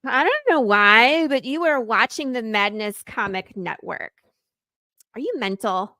I don't know why, but you are watching the Madness Comic Network. Are you mental?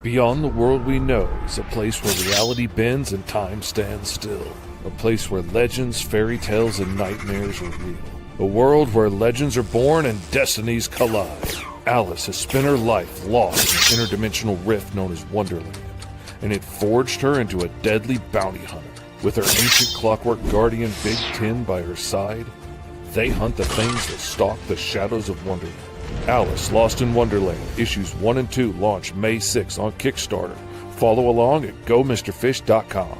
Beyond the world we know is a place where reality bends and time stands still. A place where legends, fairy tales, and nightmares are real. A world where legends are born and destinies collide. Alice has spent her life lost in an interdimensional rift known as Wonderland, and it forged her into a deadly bounty hunter. With her ancient clockwork guardian Big Ten by her side, they hunt the things that stalk the shadows of Wonderland. Alice Lost in Wonderland issues 1 and 2 launch May 6 on Kickstarter. Follow along at GoMrFish.com.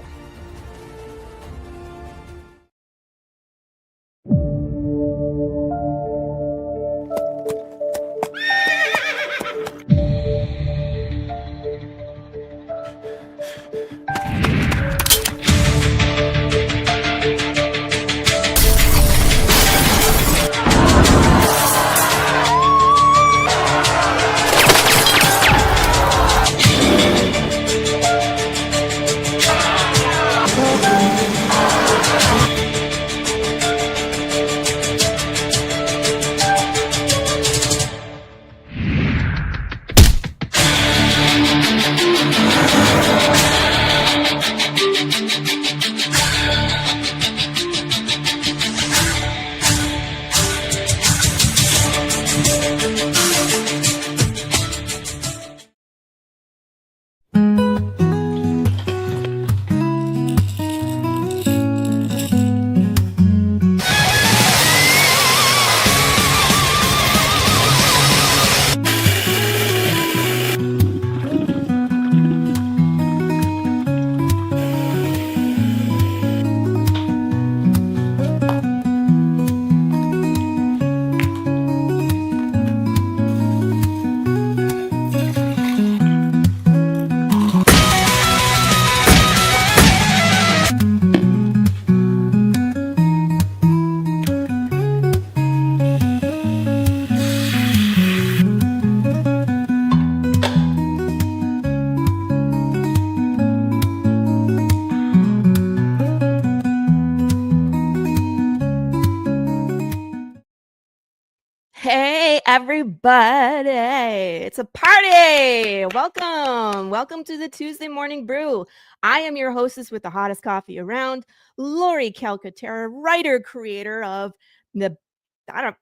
Hey, everybody. It's a party. Welcome to the Tuesday Morning Brew. I am your hostess with the hottest coffee around, Laurie Calcaterra, writer, creator of the, I'm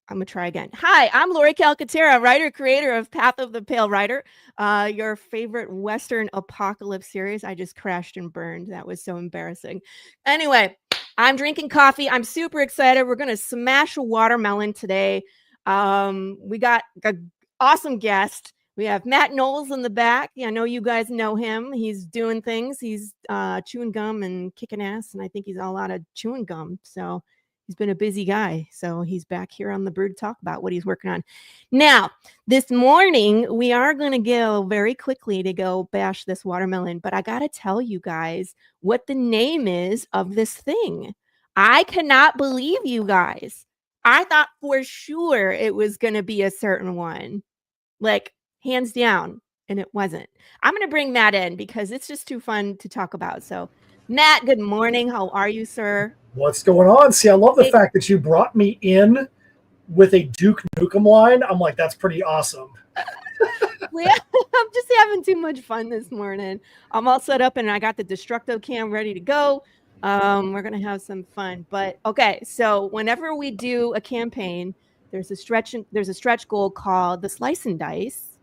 going to try again. Hi, I'm Laurie Calcaterra, writer, creator of Path of the Pale Rider, your favorite Western apocalypse series. I just crashed and burned. That was so embarrassing. Anyway, I'm drinking coffee. I'm super excited. We're going to smash a watermelon today. We got an awesome guest. We have Matt Knowles in the back. I know you guys know him. He's doing things. He's chewing gum and kicking ass, and I think he's all out of chewing gum. So he's been a busy guy. So he's back here on the Brew to talk about what he's working on. Now, this morning, we are going to go very quickly to go bash this watermelon. But I got to tell you guys what the name is of this thing. I cannot believe you guys. I thought for sure it was going to be a certain one. Like, hands down. And it wasn't. I'm going to bring Matt in because it's just too fun to talk about. So, Matt, good morning. How are you, sir? What's going on? See, I love the fact that you brought me in with a Duke Nukem line. I'm like, that's pretty awesome. I'm just having too much fun this morning. I'm all set up and I got the Destructo cam ready to go. We're gonna have some fun. But okay, so whenever we do a campaign, there's a stretch goal called the Slice and Dice,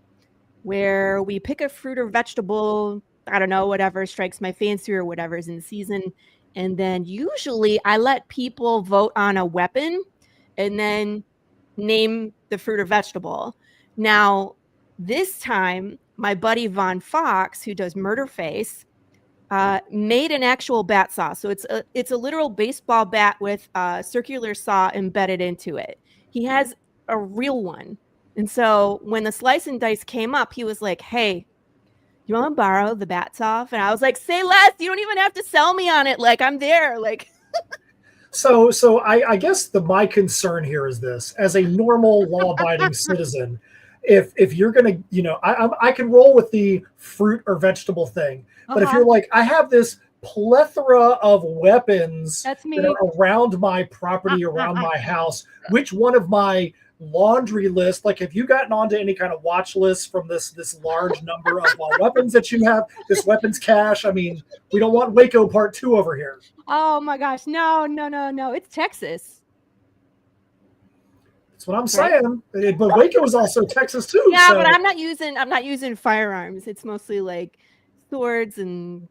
where we pick a fruit or vegetable, I don't know, whatever strikes my fancy or whatever is in season. And then usually I let people vote on a weapon and then name the fruit or vegetable. Now, this time, my buddy Von Fox, who does Murderface, made an actual bat saw. So it's a literal baseball bat with a circular saw embedded into it. He has a real one. And so when the Slice and Dice came up, he was like, hey, you want to borrow the bat saw? And I was like, say less. You don't even have to sell me on it. Like, I'm there. Like, So I guess my concern here is this: as a normal law-abiding citizen, if you're gonna, I can roll with the fruit or vegetable thing, but if you're like, I have this plethora of weapons that's me. that are around my property, around my house, which one of my laundry list, like, have you gotten onto any kind of watch list from this large number of weapons that you have, this weapons cache? I mean, we don't want Waco Part 2 over here. Oh my gosh, no, it's Texas. That's what I'm saying. But Waco is also Texas too. Yeah, so. but I'm not using firearms. It's mostly like swords and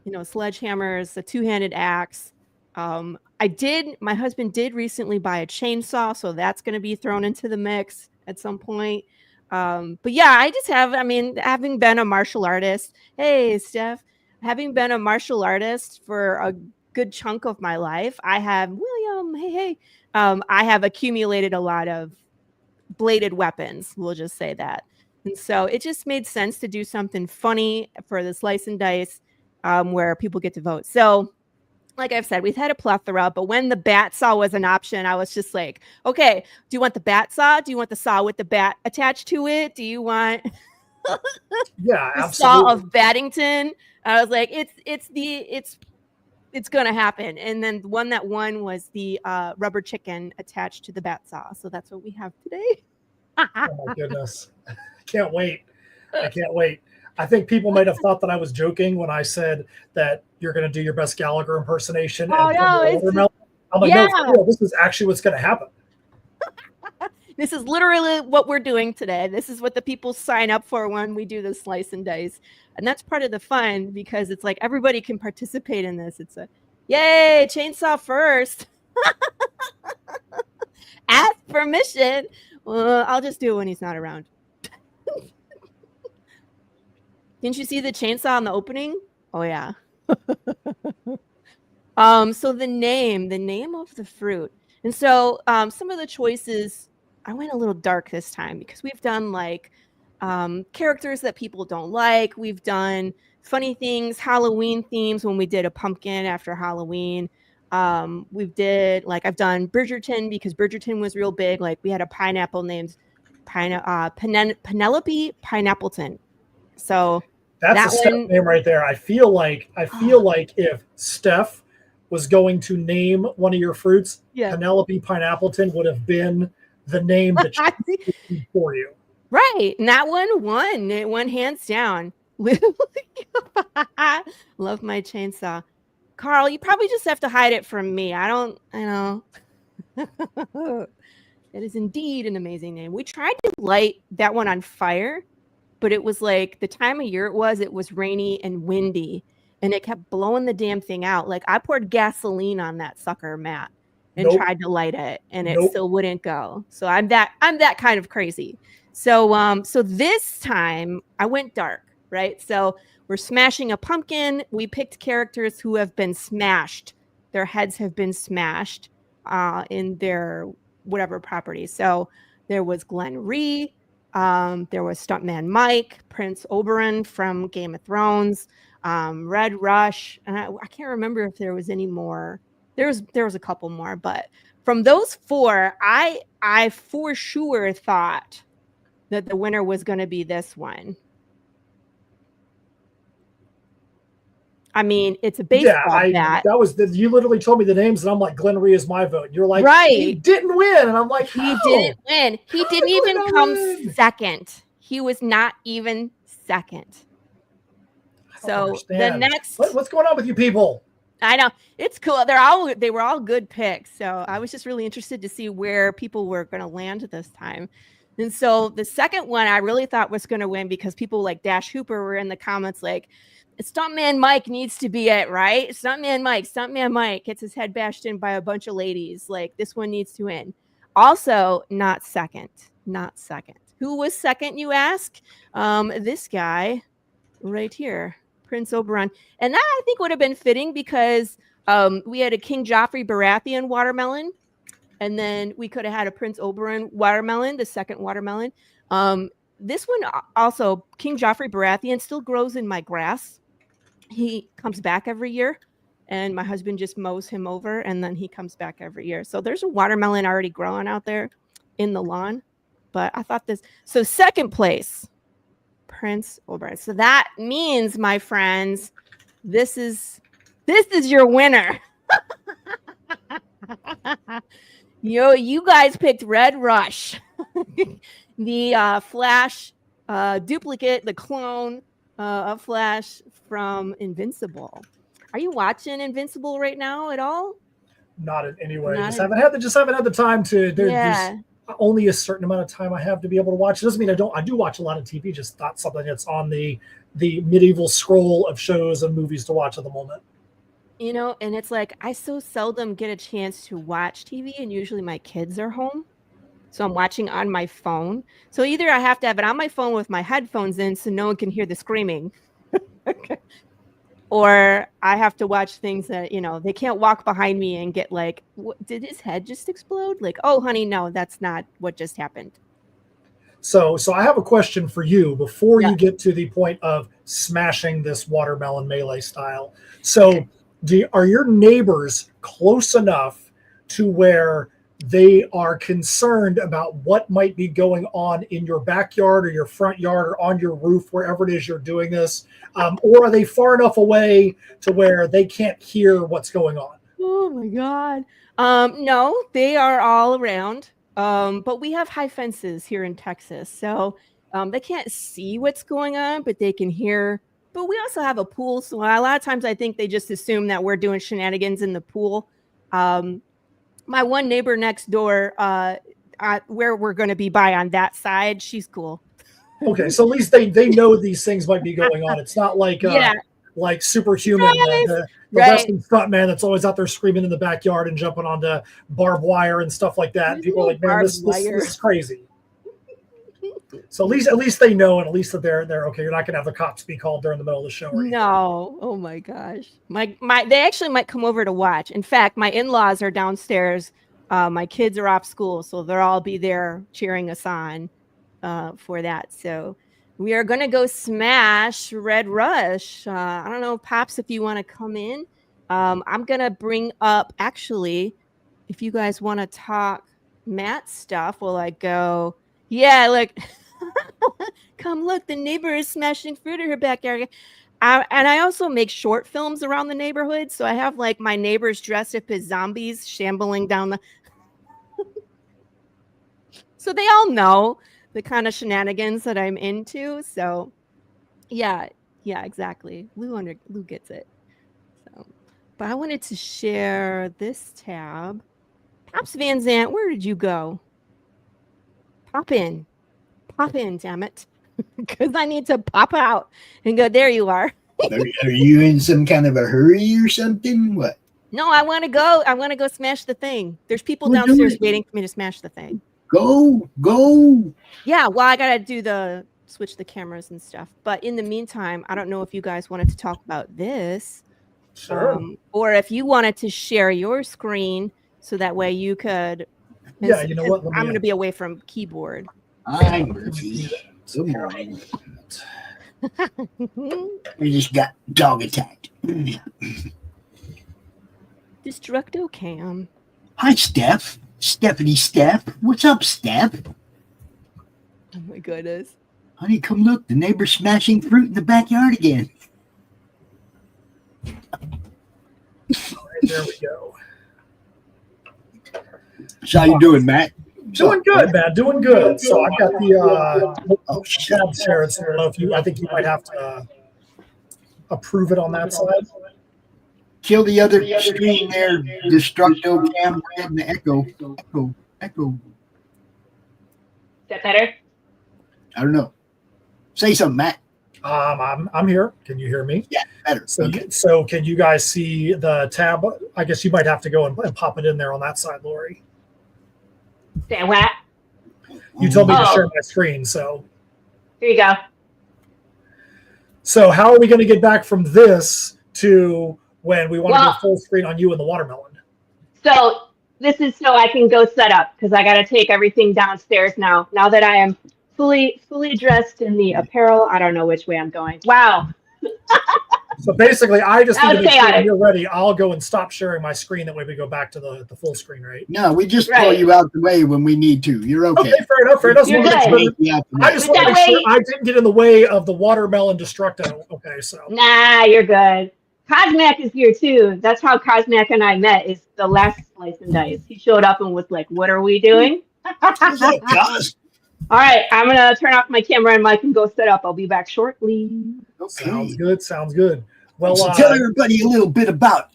sledgehammers, a two-handed axe. My husband did recently buy a chainsaw, so that's going to be thrown into the mix at some point. But yeah, having been a martial artist, hey, Steph, having been a martial artist for a good chunk of my life, I have I have accumulated a lot of bladed weapons. We'll just say that. And so it just made sense to do something funny for the Slice and Dice, where people get to vote. So, like I've said, we've had a plethora, but when the bat saw was an option, I was just like, okay, do you want the bat saw? Do you want the saw with the bat attached to it? Do you want the absolutely. Saw of Baddington? I was like, it's gonna happen. And then the one that won was the rubber chicken attached to the bat saw. So that's what we have today. Oh my goodness. Can't wait. I can't wait. I think people might have thought that I was joking when I said that you're going to do your best Gallagher impersonation. Oh, no. I'm like, no, this is actually what's going to happen. This is literally what we're doing today. This is what the people sign up for when we do the Slice and Dice. And that's part of the fun, because it's like everybody can participate in this. It's a, yay, chainsaw first. Ask permission. Well, I'll just do it when he's not around. Didn't you see the chainsaw in the opening? Oh, yeah. So the name of the fruit. And so some of the choices, I went a little dark this time because we've done like characters that people don't like. We've done funny things, Halloween themes when we did a pumpkin after Halloween. I've done Bridgerton because Bridgerton was real big. Like we had a pineapple named Penelope Pineappleton. So that's a Steph name right there. I feel like if Steph was going to name one of your fruits, Penelope Pineappleton would have been the name that she for you. Right. And that one won. It won hands down. Love my chainsaw. Carl, you probably just have to hide it from me. I know. It is indeed an amazing name. We tried to light that one on fire, but it was like the time of year it was rainy and windy, and it kept blowing the damn thing out. Like I poured gasoline on that sucker, Matt, and tried to light it, and it still wouldn't go. So I'm that kind of crazy. So this time I went dark, right? So we're smashing a pumpkin. We picked characters who have been smashed. Their heads have been smashed in their whatever property. So there was Glenn Rhee. There was Stuntman Mike, Prince Oberyn from Game of Thrones, Red Rush, and I can't remember if there was any more. There was a couple more, but from those four, I for sure thought that the winner was going to be this one. I mean, it's a baseball bat. You literally told me the names, and I'm like, Glenn Rhee is my vote. You're like, right. He didn't win, and I'm like, he didn't win. He didn't even come second. He was not even second. I don't So the understand. next, What's going on with you people? I know it's cool. They were all good picks. So I was just really interested to see where people were going to land this time. And so the second one I really thought was going to win because people like Dash Hooper were in the comments like, Stuntman Mike needs to be it, right? Stuntman Mike gets his head bashed in by a bunch of ladies. Like this one needs to win. Also, not second. Who was second, you ask? This guy right here, Prince Oberon. And that I think would have been fitting because we had a King Joffrey Baratheon watermelon. And then we could have had a Prince Oberon watermelon, the second watermelon. This one also, King Joffrey Baratheon, still grows in my grass. He comes back every year, and my husband just mows him over, and then he comes back every year. So there's a watermelon already growing out there in the lawn. But I thought this. So second place, Prince Oberon. So that means, my friends, this is your winner. You guys picked Red Rush, the Flash duplicate, the clone of Flash from Invincible. Are you watching Invincible right now at all? Not in any way. Just haven't had the time to. There's only a certain amount of time I have to be able to watch. It doesn't mean I don't. I do watch a lot of TV, just not something that's on the medieval scroll of shows and movies to watch at the moment. You know, and it's like I so seldom get a chance to watch TV, and usually my kids are home. So I'm watching on my phone. So either I have to have it on my phone with my headphones in so no one can hear the screaming. Okay. Or I have to watch things that, they can't walk behind me and get like, did his head just explode? Like, oh, honey, no, that's not what just happened. So I have a question for you before you get to the point of smashing this watermelon melee style. So are your neighbors close enough to where they are concerned about what might be going on in your backyard or your front yard or on your roof, wherever it is you're doing this? Or are they far enough away to where they can't hear what's going on? Oh my God. No, they are all around. But we have high fences here in Texas. So they can't see what's going on, but they can hear. But we also have a pool. So a lot of times I think they just assume that we're doing shenanigans in the pool. My one neighbor next door, where we're going to be by on that side, she's cool. Okay, so at least they know these things might be going on. It's not like like Superhuman, the wrestling stuntman that's always out there screaming in the backyard and jumping onto barbed wire and stuff like that. People are like, man, this is crazy. So at least they know, and at least that they're okay. You're not gonna have the cops be called during the middle of the show. No, oh my gosh, they actually might come over to watch. In fact, my in-laws are downstairs. My kids are off school, so they'll all be there cheering us on for that. So we are gonna go smash Red Rush. I don't know, Pops, if you want to come in. I'm gonna bring up, actually, if you guys want to talk Matt stuff, will I go? Yeah, look. Come look, the neighbor is smashing fruit in her backyard. And I also make short films around the neighborhood. So I have like my neighbors dressed up as zombies shambling down the. So they all know the kind of shenanigans that I'm into. So yeah, exactly. Lou gets it. So, but I wanted to share this tab. Pops Van Zant, where did you go? Pop in, damn it. Because I need to pop out and go, there you are. Are you in some kind of a hurry or something? What? No, I want to go. I want to go smash the thing. There's people downstairs waiting for me to smash the thing. Go. Yeah, well, I got to switch the cameras and stuff. But in the meantime, I don't know if you guys wanted to talk about this. Sure. Or if you wanted to share your screen so that way you could. Yeah, you know what? I'm going to be away from keyboard. Hi, Murphy. Good morning. We just got dog attacked. Destructo Cam. Hi, Steph. Steph. What's up, Steph? Oh my goodness. Honey, come look. The neighbor's smashing fruit in the backyard again. All right, there we go. So how you doing, Matt? Doing good, man. Doing good. So I've got the tab shared. So I don't know if you. I think you might have to approve it on that side. Kill the other screen there, Destructo Cam. We're getting the echo. Echo. Is that better? I don't know. Say something, Matt. I'm here. Can you hear me? Yeah, better. So, Okay. so can you guys see the tab? I guess you might have to go and pop it in there on that side, Laurie. Say what? You told me to share my screen, so. Here you go. So how are we going to get back from this to when we want to go full screen on you and the watermelon? So this is so I can go set up because I got to take everything downstairs now. Now that I am fully dressed in the apparel, I don't know which way I'm going. Wow. So basically, I just need to make sure chaotic. when you're ready, I'll go and stop sharing my screen. That way we go back to the full screen, right? No, we just pull you out the way when we need to. You're okay. Okay, fair enough. You're good. I just want to make sure I didn't get in the way of the watermelon destructo. Okay, so. Nah, you're good. Cosmac is here too. That's how Cosmac and I met, is the last Slice and Dice. He showed up and was like, what are we doing? What's up, guys? All right, I'm going to turn off my camera and mic and go set up. I'll be back shortly. Okay. Sounds good. Sounds good. Well, so tell everybody a little bit about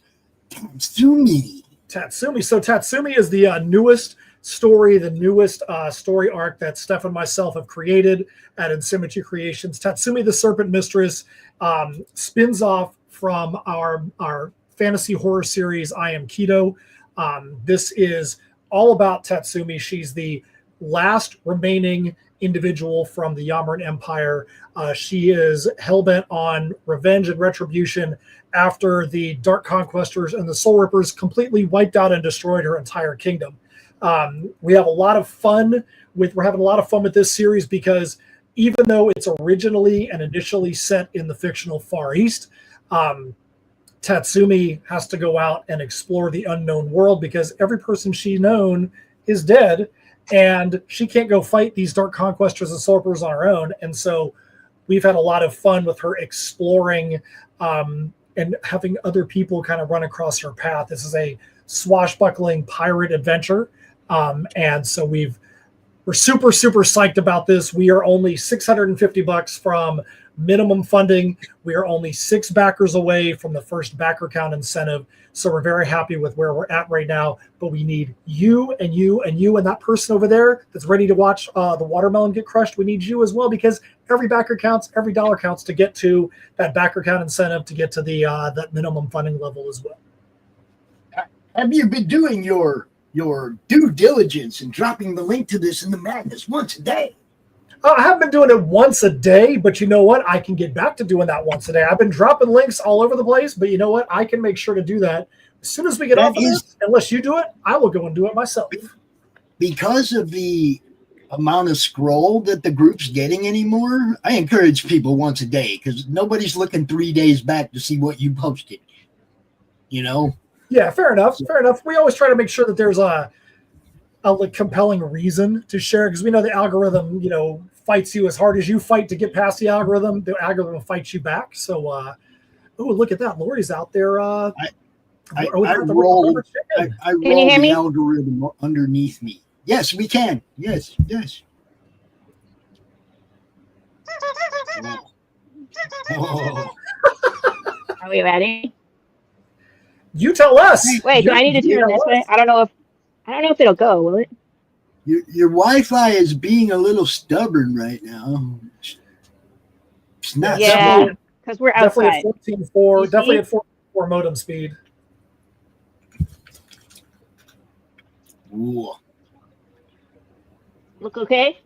TATSUMI. TATSUMI. So TATSUMI is the newest story, the newest story arc that Steph and myself have created at Insymmetry Creations. TATSUMI, the Serpent Mistress, spins off from our fantasy horror series, I Am Keto. This is all about TATSUMI. She's the last remaining individual from the Yamaran Empire. She is hellbent on revenge and retribution after the Dark Conquestors and the Soul Rippers completely wiped out and destroyed her entire kingdom. We're having a lot of fun with this series because even though it's originally and initially set in the fictional Far East, TATSUMI has to go out and explore the unknown world because every person she's known is dead. And she can't go fight these Dark Conquestors and Soul Rippers on her own. And so we've had a lot of fun with her exploring and having other people kind of run across her path. This is a swashbuckling pirate adventure. And so we're super, super psyched about this. We are only $650 from minimum funding. We are only 6 backers away from the first backer count incentive. So we're very happy with where we're at right now, but we need you and you and you and that person over there that's ready to watch the watermelon get crushed. We need you as well because every backer counts, every dollar counts to get to that backer count incentive, to get to the that minimum funding level as well. Have you been doing your due diligence and dropping the link to this in the madness once a day? I have been doing it once a day, but you know what? I can get back to doing that once a day. I've been dropping links all over the place, but you know what? I can make sure to do that. As soon as we get off of this, unless you do it, I will go and do it myself. Because of the amount of scroll that the group's getting anymore, I encourage people once a day because nobody's looking 3 days back to see what you posted. You know? Yeah, fair enough. Fair enough. We always try to make sure that there's a compelling reason to share because we know the algorithm, fights you as hard as you fight to get past the algorithm fights you back. So, oh, look at that. Laurie's out there. I roll the algorithm underneath me. Yes, we can. Yes. Are we ready? You tell us. Wait, do I need to turn this way? I don't know if it'll go, will it? Your Wi-Fi is being a little stubborn right now. It's not. Yeah, because we're outside. Definitely at 14.4 modem speed. Ooh. Look okay?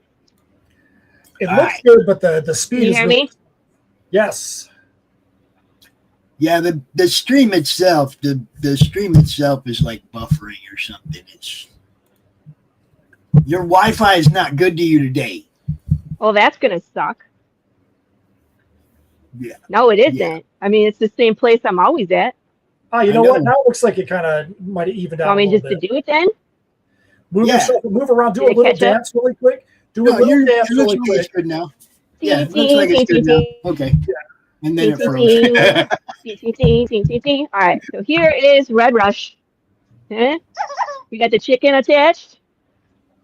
It looks good, but the speed Can you hear me? Yes. Yeah, the stream itself, the stream itself is like buffering or something. Your Wi-Fi is not good to you today. Oh, that's gonna suck. Yeah. No, it isn't. Yeah. I mean, it's the same place I'm always at. Oh, you know what? Now it looks like it kind of might have evened out. Want me just to do it then? Move around, do a little dance really quick. Dance really quick. Good now. Yeah, it looks like it's good now. Okay. Yeah. And then it froze. All right, so here is Red Rush. We got the chicken attached.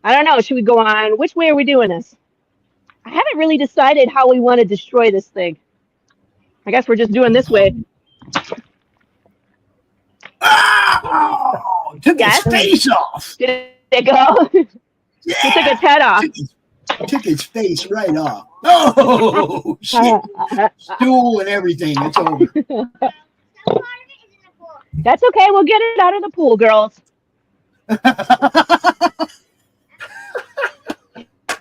I don't know. Should we go on? Which way are we doing this? I haven't really decided how we want to destroy this thing. I guess we're just doing this way. Oh, took his face off. Did it go? Yeah. He took his head off. Took his face right off. Oh, shit. Stool and everything. It's over. That's okay. We'll get it out of the pool, girls.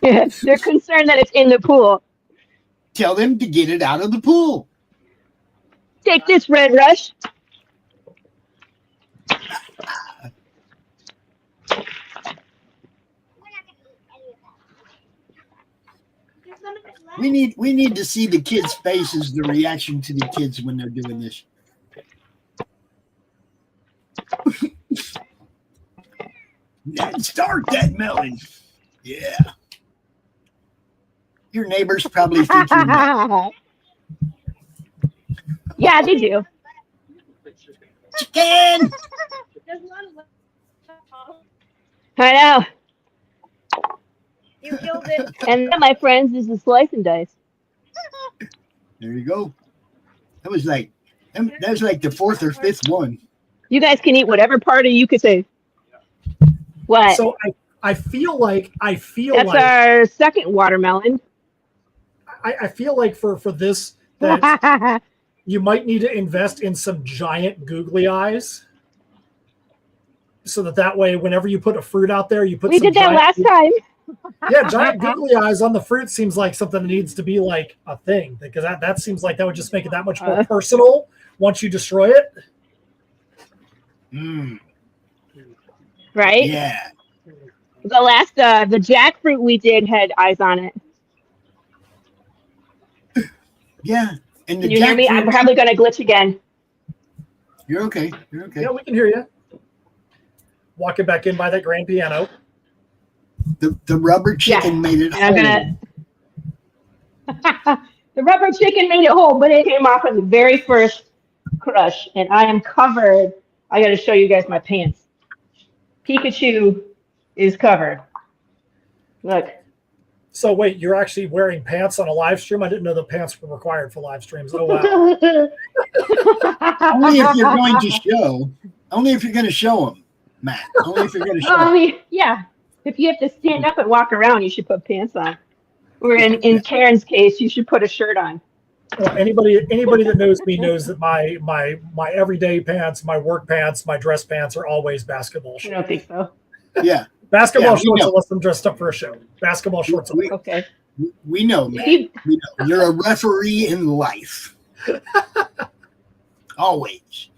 Yeah, they're concerned that it's in the pool. Tell them to get it out of the pool. Take this, Red Rush. We need to see the kids' faces, the reaction to the kids when they're doing this. Start that melon. Yeah. Your neighbors probably think you're mad. Yeah, they do. Chicken! I know. You killed it. And that, my friends, is the slice and dice. There you go. That was like the fourth or fifth one. You guys can eat whatever part of you could say. What? So I feel like that's our second watermelon. I feel like for this that you might need to invest in some giant googly eyes, so that way whenever you put a fruit out there, you put. We did that last time. Yeah, giant googly eyes on the fruit seems like something that needs to be like a thing, because that seems like that would just make it that much more personal once you destroy it. Right? Yeah. The last the jackfruit we did had eyes on it. Yeah. And the Can you hear me? I'm probably going to glitch again. You're okay. You're okay. Yeah, we can hear you. Walking back in by that grand piano. The rubber chicken made it whole. The rubber chicken made it whole, but it came off in the very first crush, and I am covered. I got to show you guys my pants. Pikachu is covered. Look. So wait, you're actually wearing pants on a live stream? I didn't know the pants were required for live streams. Oh wow! Only if you're going to show. Only if you're going to show them, Matt. Only if you're going to show them. Yeah. If you have to stand up and walk around, you should put pants on. Or in Karen's case, you should put a shirt on. Well, anybody that knows me knows that my everyday pants, my work pants, my dress pants are always basketball shorts. I don't think so. Yeah. Basketball shorts unless I'm dressed up for a show. Basketball shorts. Okay. We know, man. We know. You're a referee in life. Always.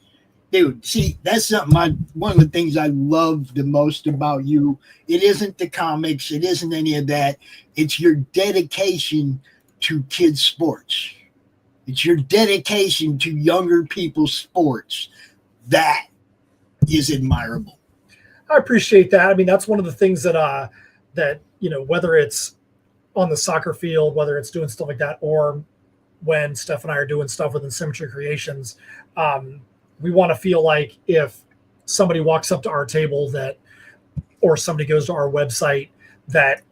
Dude, see, that's something one of the things I love the most about you. It isn't the comics. It isn't any of that. It's your dedication to kids' sports. It's your dedication to younger people's sports. That is admirable. I appreciate that. I mean, that's one of the things that whether it's on the soccer field, whether it's doing stuff like that, or when Steph and I are doing stuff within Symmetry Creations, we want to feel like if somebody walks up to our table or somebody goes to our website, that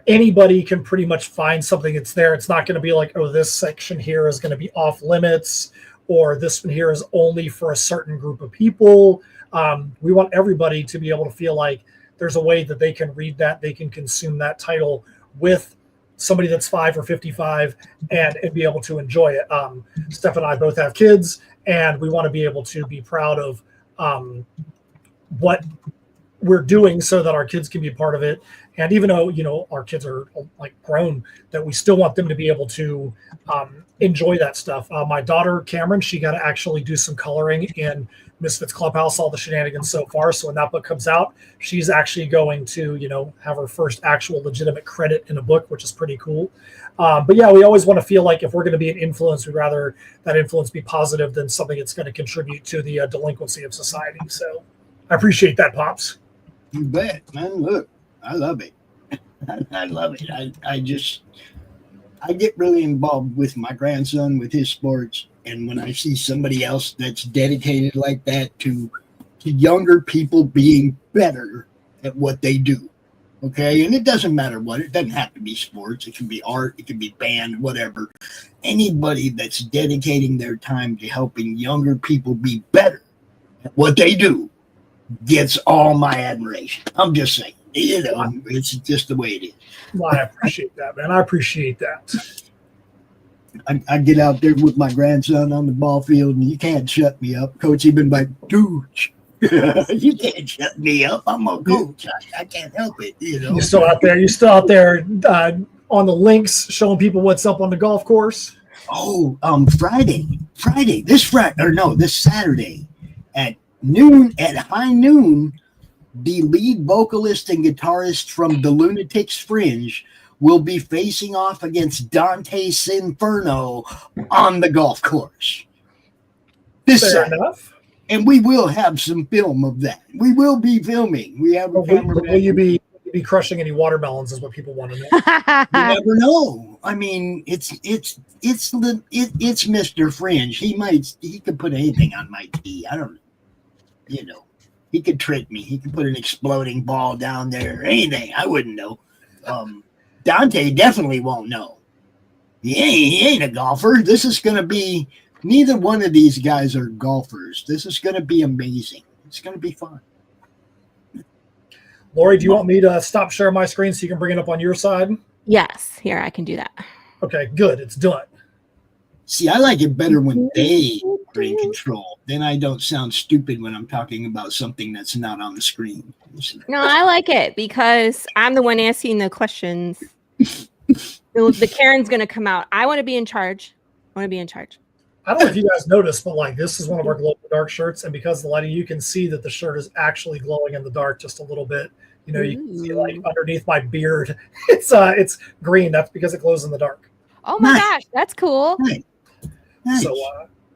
anybody can pretty much find something that's there. It's not going to be like, oh, this section here is going to be off limits, or this one here is only for a certain group of people. We want everybody to be able to feel like there's a way that they can read that, they can consume that title with somebody that's 5 or 55 and be able to enjoy it. Steph and I both have kids, and we want to be able to be proud of what we're doing so that our kids can be part of it. And even though, our kids are like grown, that we still want them to be able to enjoy that stuff. My daughter, Cameron, she got to actually do some coloring in Misfitz Clubhouse, all the shenanigans so far. So when that book comes out, she's actually going to, have her first actual legitimate credit in a book, which is pretty cool. But yeah, we always want to feel like if we're going to be an influence, we'd rather that influence be positive than something that's going to contribute to the delinquency of society. So I appreciate that, Pops. You bet, man. Look, I love it. I love it. I get really involved with my grandson, with his sports. And when I see somebody else that's dedicated like that to younger people being better at what they do. Okay, and it doesn't matter what. It doesn't have to be sports. It can be art. It can be band, whatever. Anybody that's dedicating their time to helping younger people be better at what they do gets all my admiration. I'm just saying, it's just the way it is. Well, I appreciate that, man. I appreciate that. I get out there with my grandson on the ball field, and you can't shut me up. Coach, he's been like, dude, you can't shut me up. I'm a coach. I can't help it. You're still out there. On the links showing people what's up on the golf course. Oh, this Saturday at noon, at high noon, the lead vocalist and guitarist from the Lunatics Fringe will be facing off against Dante's Inferno on the golf course. Fair enough. And we will have some film of that. We will be filming. We have a camera. Will you be crushing any watermelons? Is what people want to know. You never know. I mean, it's Mr. Fringe. He could put anything on my tee. I don't know. He could trick me. He could put an exploding ball down there. Anything. I wouldn't know. Dante definitely won't know. He ain't a golfer. This is going to be. Neither one of these guys are golfers. This is going to be amazing. It's going to be fun. Laurie, do you want me to stop sharing my screen so you can bring it up on your side? Yes, here, I can do that. Okay, good. It's done. See, I like it better when they are in control. Then I don't sound stupid when I'm talking about something that's not on the screen. No, I like it because I'm the one asking the questions. The Karen's going to come out. I want to be in charge. I don't know if you guys noticed, but this is one of our glow in the dark shirts, and because of the lighting, you can see that the shirt is actually glowing in the dark just a little bit. You can see underneath my beard, it's green. That's because it glows in the dark. Oh my gosh, that's cool. Nice. So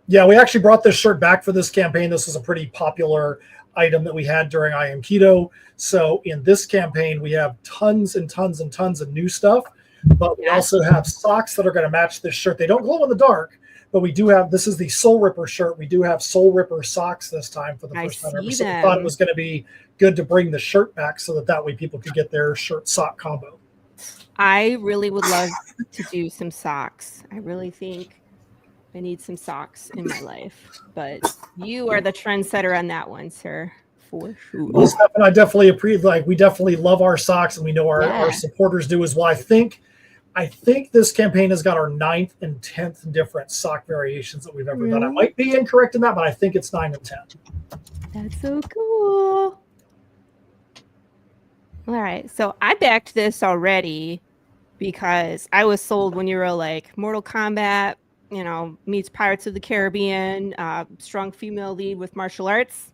we actually brought this shirt back for this campaign. This was a pretty popular item that we had during I Am Keto. So in this campaign, we have tons and tons and tons of new stuff, but we also have socks that are going to match this shirt. They don't glow in the dark. But we do have, this is the Soul Ripper shirt. We do have Soul Ripper socks this time for the first time ever. So we thought it was going to be good to bring the shirt back so that way people could get their shirt sock combo. I really would love to do some socks. I really think I need some socks in my life. But you are the trendsetter on that one, sir. For sure. Well, Steph and I definitely appreciate, we definitely love our socks, and we know our supporters do as well. I think this campaign has got our 9th and 10th different sock variations that we've ever done. I might be incorrect in that, but I think it's 9 and 10. That's so cool. All right. So I backed this already because I was sold when you were like Mortal Kombat, meets Pirates of the Caribbean, strong female lead with martial arts.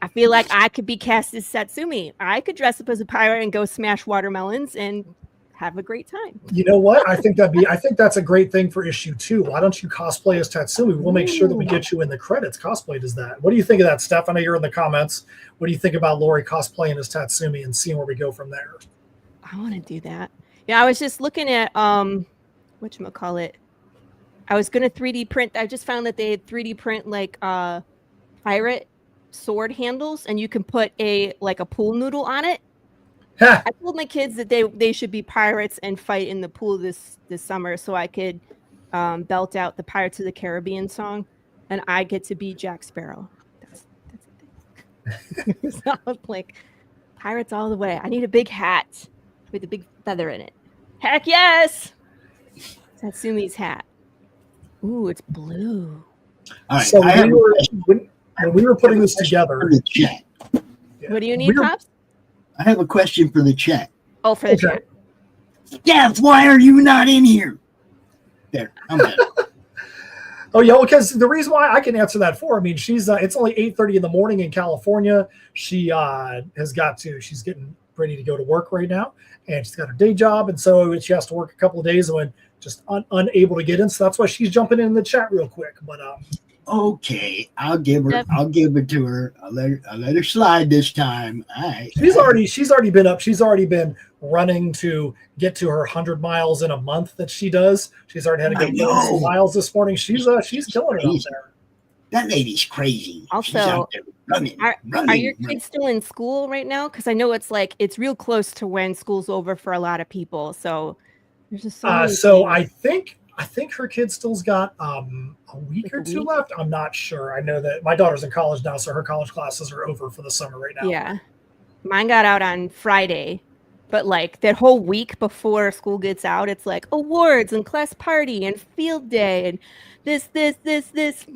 I feel like I could be cast as TATSUMI. I could dress up as a pirate and go smash watermelons and have a great time. You know what? I think that's a great thing for issue 2. Why don't you cosplay as TATSUMI? We'll make sure that we get you in the credits cosplayed as that. What do you think of that, Steph? I know you're in the comments. What do you think about Laurie cosplaying as TATSUMI and seeing where we go from there? I want to do that. Yeah, I was just looking at whatchamacallit. I was gonna 3D print. I just found that they had 3D print pirate sword handles, and you can put a pool noodle on it. I told my kids that they should be pirates and fight in the pool this summer, so I could belt out the Pirates of the Caribbean song, and I get to be Jack Sparrow. That's the thing. So I was like, pirates all the way. I need a big hat with a big feather in it. Heck yes! Tatsumi's hat. Ooh, it's blue. All right, so when we were putting this together, what do you need, Pops? I have a question for the chat. Oh, for the chat. Steph, why are you not in here? There, I'm good. Oh yeah, because the reason why I can answer that for, she's it's only 8:30 in the morning in California. She's getting ready to go to work right now, and she's got her day job, and so she has to work a couple of days and when just unable to get in. So that's why she's jumping in the chat real quick. But okay, I'll give it to her. I'll let her slide this time. All right. She's already been up. She's already been running to get to her 100 miles in a month that she does. She's already had to go some miles this morning. She's killing it out there. That lady's crazy. She's Also, out there running. Are your kids still in school right now? Because I know it's real close to when school's over for a lot of people. So there's just so many So things. I think her kid still's got a week Like or a two week? left. I'm not sure. I know that my daughter's in college now, so her college classes are over for the summer right now. Yeah. Mine got out on Friday, but like that whole week before school gets out, it's like awards and class party and field day and this. And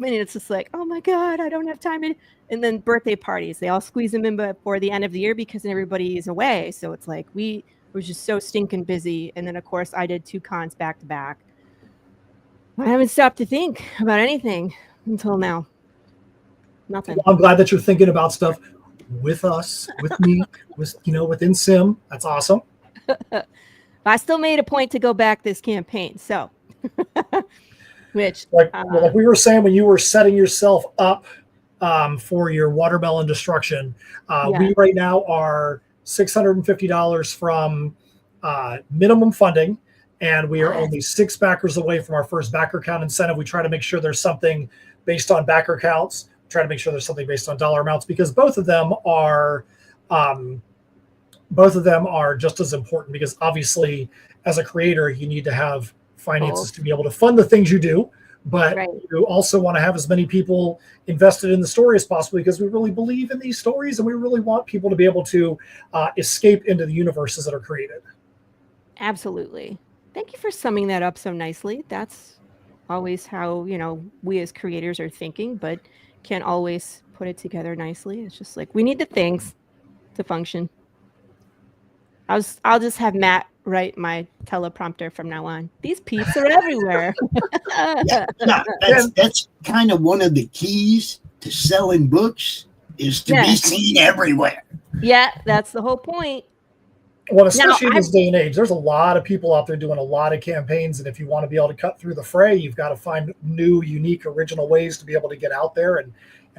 it's just like, oh my God, I don't have time to. And then birthday parties, they all squeeze them in before the end of the year because everybody is away. So it's like we were just so stinking busy. And then, of course, I did 2 cons back to back. I haven't stopped to think about anything until now. Nothing. Well, I'm glad that you're thinking about stuff with us, with me, within Sim. That's awesome. I still made a point to go back this campaign. So, which Like we were saying when you were setting yourself up for your watermelon destruction, we right now are $650 from minimum funding, and we are only 6 backers away from our first backer count incentive. We try to make sure there's something based on backer counts. Try to make sure there's something based on dollar amounts, because both of them are just as important, because obviously as a creator you need to have finances to be able to fund the things you do, but you also want to have as many people invested in the story as possible, because we really believe in these stories and we really want people to be able to escape into the universes that are created. Absolutely. Thank you for summing that up so nicely. That's always how, we as creators are thinking, but can't always put it together nicely. It's just like, we need the things to function. I'll just have Matt write my teleprompter from now on. These peeps are everywhere. That's kind of one of the keys to selling books, is to be seen everywhere. Yeah, that's the whole point. Well, especially in this day and age, there's a lot of people out there doing a lot of campaigns, and if you want to be able to cut through the fray, you've got to find new, unique, original ways to be able to get out there and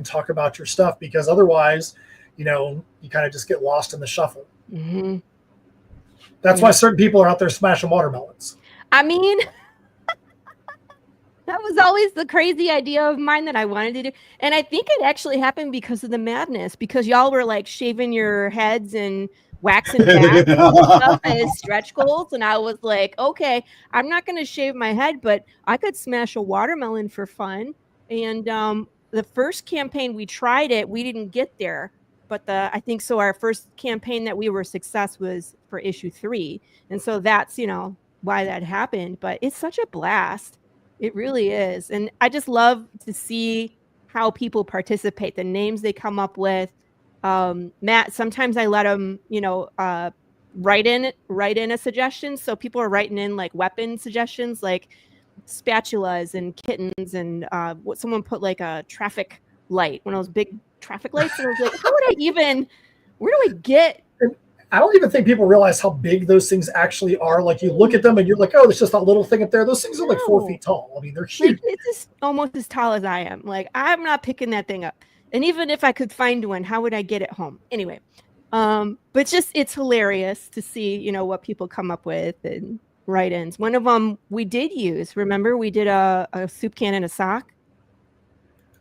talk about your stuff, because otherwise, you kind of just get lost in the shuffle. Mm-hmm. That's why certain people are out there smashing watermelons. I mean, that was always the crazy idea of mine that I wanted to do. And I think it actually happened because of the madness, because y'all were like shaving your heads and waxing back stuff as stretch goals. And I was like, okay, I'm not going to shave my head, but I could smash a watermelon for fun. And the first campaign we tried it, we didn't get there. But I think so our first campaign that we were success was for issue 3. And so that's, why that happened. But it's such a blast. It really is. And I just love to see how people participate, the names they come up with. Matt, sometimes I let them, write in a suggestion. So people are writing in like weapon suggestions, like spatulas and kittens, and what someone put like a traffic light, one of those big traffic lights. And I was like, where do I get? And I don't even think people realize how big those things actually are. Like, you look at them and you're like, oh, there's just a little thing up there. Those things are like 4 feet tall. I mean, they're huge. Like, it's just almost as tall as I am. Like, I'm not picking that thing up. And even if I could find one, how would I get it home? Anyway, but it's hilarious to see, what people come up with and write-ins. One of them we did use. Remember, we did a soup can and a sock.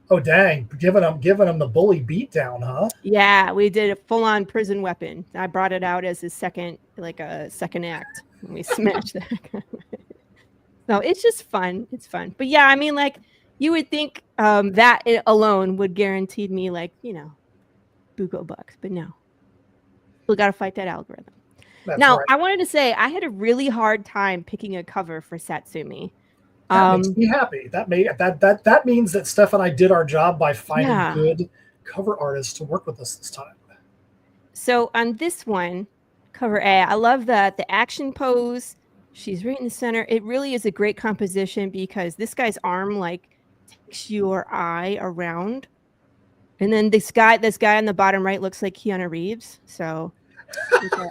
Oh, dang. Giving them the bully beat down, huh? Yeah, we did a full-on prison weapon. I brought it out as a second act. And we smashed that. So it's just fun. It's fun. But yeah, I mean, like, you would think that alone would guarantee me, like, buco bucks. But no. We got to fight that algorithm. That's now, right. I wanted to say I had a really hard time picking a cover for TATSUMI. That makes me happy. That means that Steph and I did our job by finding good cover artists to work with us this time. So on this one, cover A, I love the action pose. She's right in the center. It really is a great composition, because this guy's arm like takes your eye around, and then this guy on the bottom right looks like Keanu Reeves. So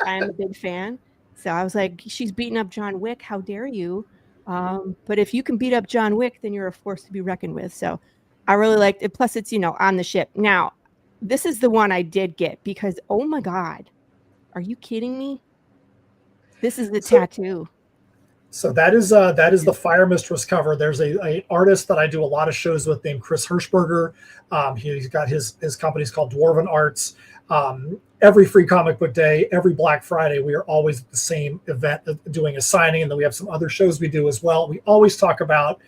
I'm a big fan. So I was like, she's beating up John Wick. How dare you? But if you can beat up John Wick, then you're a force to be reckoned with. So I really liked it. Plus, it's, on the ship. Now, this is the one I did get, because, oh my God, are you kidding me? This is the tattoo. So that is the Fire Mistress cover. There's a artist that I do a lot of shows with named Chris Hirschberger. He's got his company's called Dwarven Arts. Every free comic book day, every Black Friday, we are always at the same event doing a signing, and then we have some other shows we do as well. We always talk about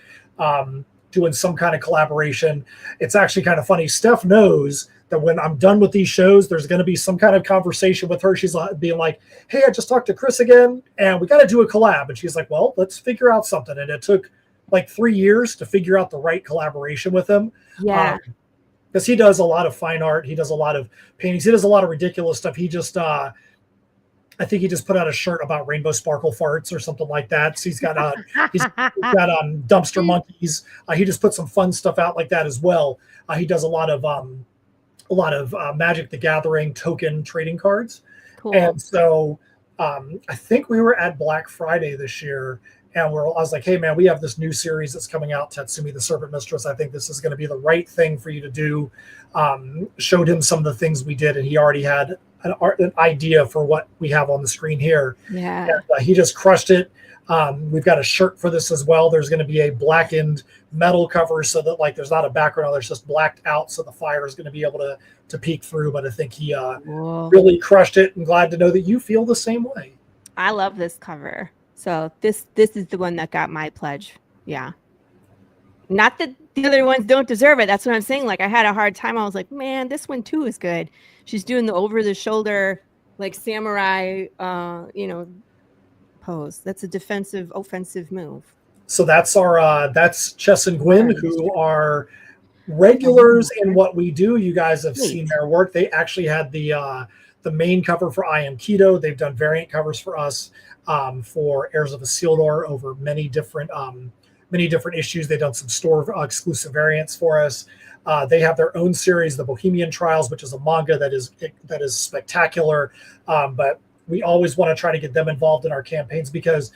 doing some kind of collaboration. It's actually kind of funny. Steph knows that when I'm done with these shows, there's going to be some kind of conversation with her. She's being like, hey, I just talked to Chris again, and we got to do a collab. And she's like, well, let's figure out something. And it took like 3 years to figure out the right collaboration with him. Yeah. Because he does a lot of fine art. He does a lot of paintings. He does a lot of ridiculous stuff. He just, I think he just put out a shirt about rainbow sparkle farts or something like that. So he's got dumpster monkeys. He just put some fun stuff out like that as well. He does a lot of Magic the Gathering token trading cards. Cool. And so I think we were at Black Friday this year, and I was like, hey, man, we have this new series that's coming out, Tatsumi the Serpent Mistress. I think this is going to be the right thing for you to do. Showed him some of the things we did, and he already had an idea for what we have on the screen here. Yeah. And, he just crushed it. We've got a shirt for this as well. There's going to be a blackened metal cover so that like there's not a background, there's just blacked out, so the fire is going to be able to peek through. But I think he really crushed it, and glad to know that you feel the same way. I love this cover. So this is the one that got my pledge. Yeah. Not that the other ones don't deserve it. That's what I'm saying. Like I had a hard time. I was like, man, this one too is good. She's doing the over the shoulder, like samurai, pose. That's a defensive, offensive move. So that's Chess and Gwyn, who are regulars in what we do. You guys have seen their work. They actually had the main cover for I Am Keto. They've done variant covers for us for Heirs of Isildur over many different issues. They've done some store exclusive variants for us. They have their own series, The Bohemian Trials, which is a manga that is spectacular. But we always want to try to get them involved in our campaigns because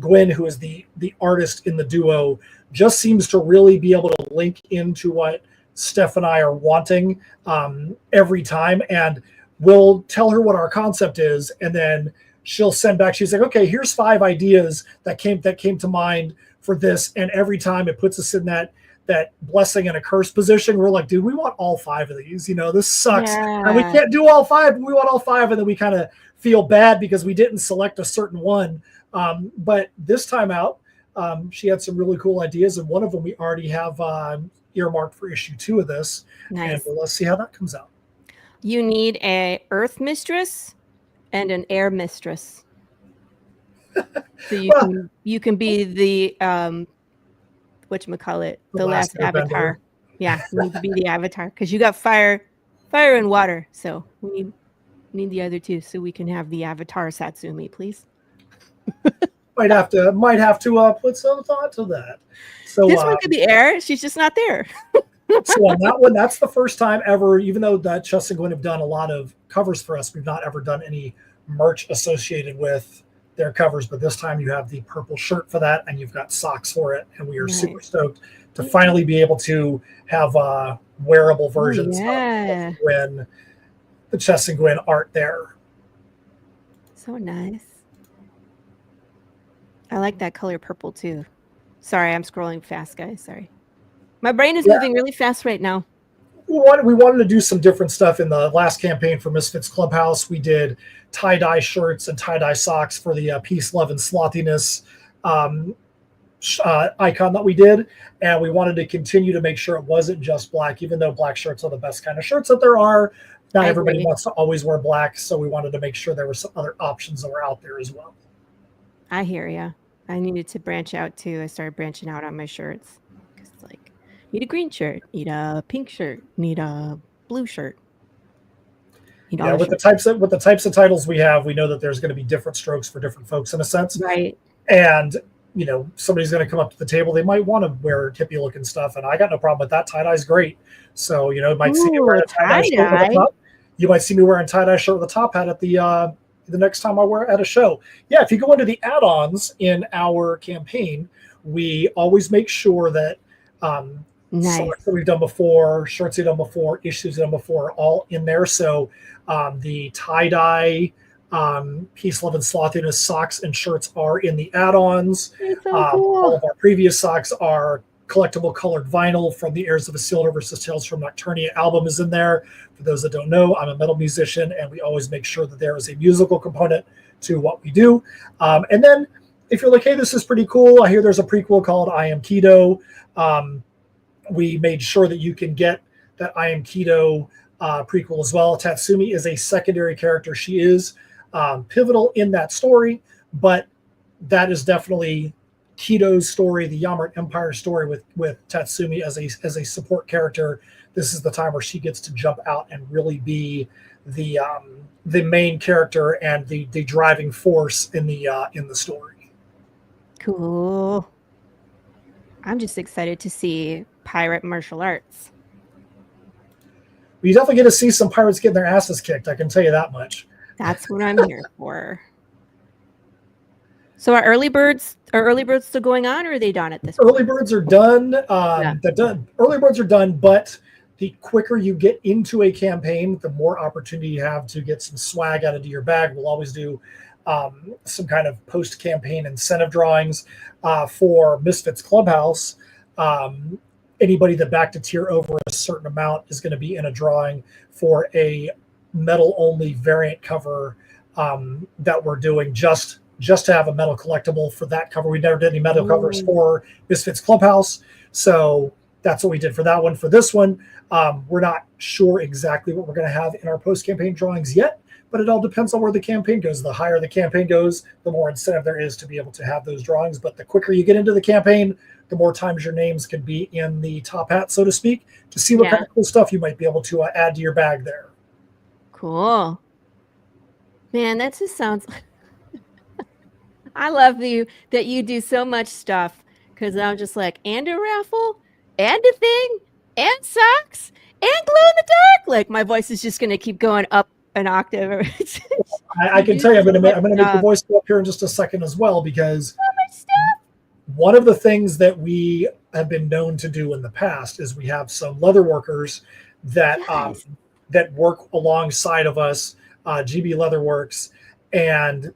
Gwyn, who is the artist in the duo, just seems to really be able to link into what Steph and I are wanting every time. And we'll tell her what our concept is, and then she'll send back. She's like, okay, here's 5 ideas that came to mind for this. And every time it puts us in that blessing and a curse position. We're like, dude, we want all 5 of these. This sucks. Yeah. And we can't do all 5, but we want all 5. And then we kind of feel bad because we didn't select a certain one. But this time out, she had some really cool ideas. And one of them we already have earmarked for issue 2 of this. Nice. And let's see how that comes out. You need a earth mistress and an air mistress. So you can be the whatchamacallit, the last avatar. Yeah, you need to be the avatar because you got fire and water. So we need the other 2 so we can have the avatar Tatsumi, please. might have to put some thought to that. So this one could be air. She's just not there. So on that one, that's the first time ever, even though that Chess and Gwyn have done a lot of covers for us, we've not ever done any merch associated with their covers. But this time you have the purple shirt for that, and you've got socks for it. And we are super stoked to finally be able to have wearable versions of Gwyn, the Chess and Gwyn art there. So nice. I like that color purple too. Sorry, I'm scrolling fast, guys. Sorry. My brain is moving really fast right now. We wanted to do some different stuff in the last campaign for Misfitz Clubhouse. We did tie-dye shirts and tie-dye socks for the Peace, Love, and Slothiness icon that we did. And we wanted to continue to make sure it wasn't just black, even though black shirts are the best kind of shirts that there are. Not everybody wants to always wear black, so we wanted to make sure there were some other options that were out there as well. I hear you. I needed to branch out too. I started branching out on my shirts. Need a green shirt, need a pink shirt, need a blue shirt. With the types of titles we have, we know that there's going to be different strokes for different folks in a sense. Right. And somebody's going to come up to the table. They might want to wear hippie looking stuff, and I got no problem with that. Tie-dye is great. So you might see me wearing a tie-dye shirt with a top. You might see me wearing a tie-dye shirt with a top hat at the next time I wear it at a show. Yeah, if you go into the add-ons in our campaign, we always make sure that socks that we've done before, shirts we've done before, issues we've done before, are all in there. So the tie-dye Peace, Love, and Slothiness socks and shirts are in the add-ons. It's so cool. All of our previous socks are collectible colored vinyl from the Heirs of Isildur versus Tales from Nocturnia album is in there. For those that don't know, I'm a metal musician, and we always make sure that there is a musical component to what we do. And then if you're like, hey, this is pretty cool, I hear there's a prequel called I Am Keto. We made sure that you can get that I Am Keto prequel as well. Tatsumi is a secondary character. She is pivotal in that story, but that is definitely Keto's story, the Yamart Empire story with Tatsumi as a support character. This is the time where she gets to jump out and really be the main character and the driving force in the story. Cool. I'm just excited to see pirate martial arts. You definitely get to see some pirates getting their asses kicked. I can tell you that much. That's what I'm here for. So are early birds still going on, or are they done at this point? Early birds are done. Early birds are done, but the quicker you get into a campaign, the more opportunity you have to get some swag out into your bag. We'll always do some kind of post-campaign incentive drawings for Misfitz Clubhouse. Anybody that backed a tier over a certain amount is going to be in a drawing for a metal-only variant cover that we're doing just to have a metal collectible for that cover. We never did any metal covers for Misfitz Clubhouse, so that's what we did for that one. For this one, we're not sure exactly what we're going to have in our post-campaign drawings yet, but it all depends on where the campaign goes. The higher the campaign goes, the more incentive there is to be able to have those drawings. But the quicker you get into the campaign, the more times your names can be in the top hat, so to speak, to see what kind of cool stuff you might be able to add to your bag there. Cool. Man, that just sounds... I love that you do so much stuff, because I'm just like, and a raffle, and a thing, and socks, and glow in the dark. Like, my voice is just going to keep going up an octave. I can tell you, I'm going to make the voice go up here in just a second as well, because one of the things that we have been known to do in the past is we have some leather workers that that work alongside of us, GB Leatherworks, and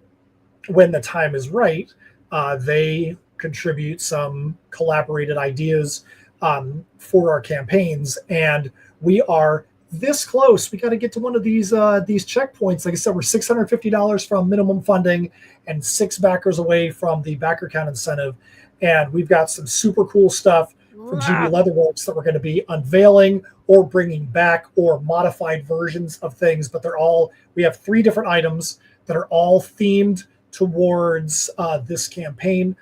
when the time is right, they contribute some collaborated ideas for our campaigns, and we are this close. We got to get to one of these checkpoints. Like I said, we're $650 from minimum funding and 6 backers away from the backer count incentive, and we've got some super cool stuff from GB Leatherworks that we're going to be unveiling or bringing back, or modified versions of things. But we have 3 different items that are all themed towards this campaign.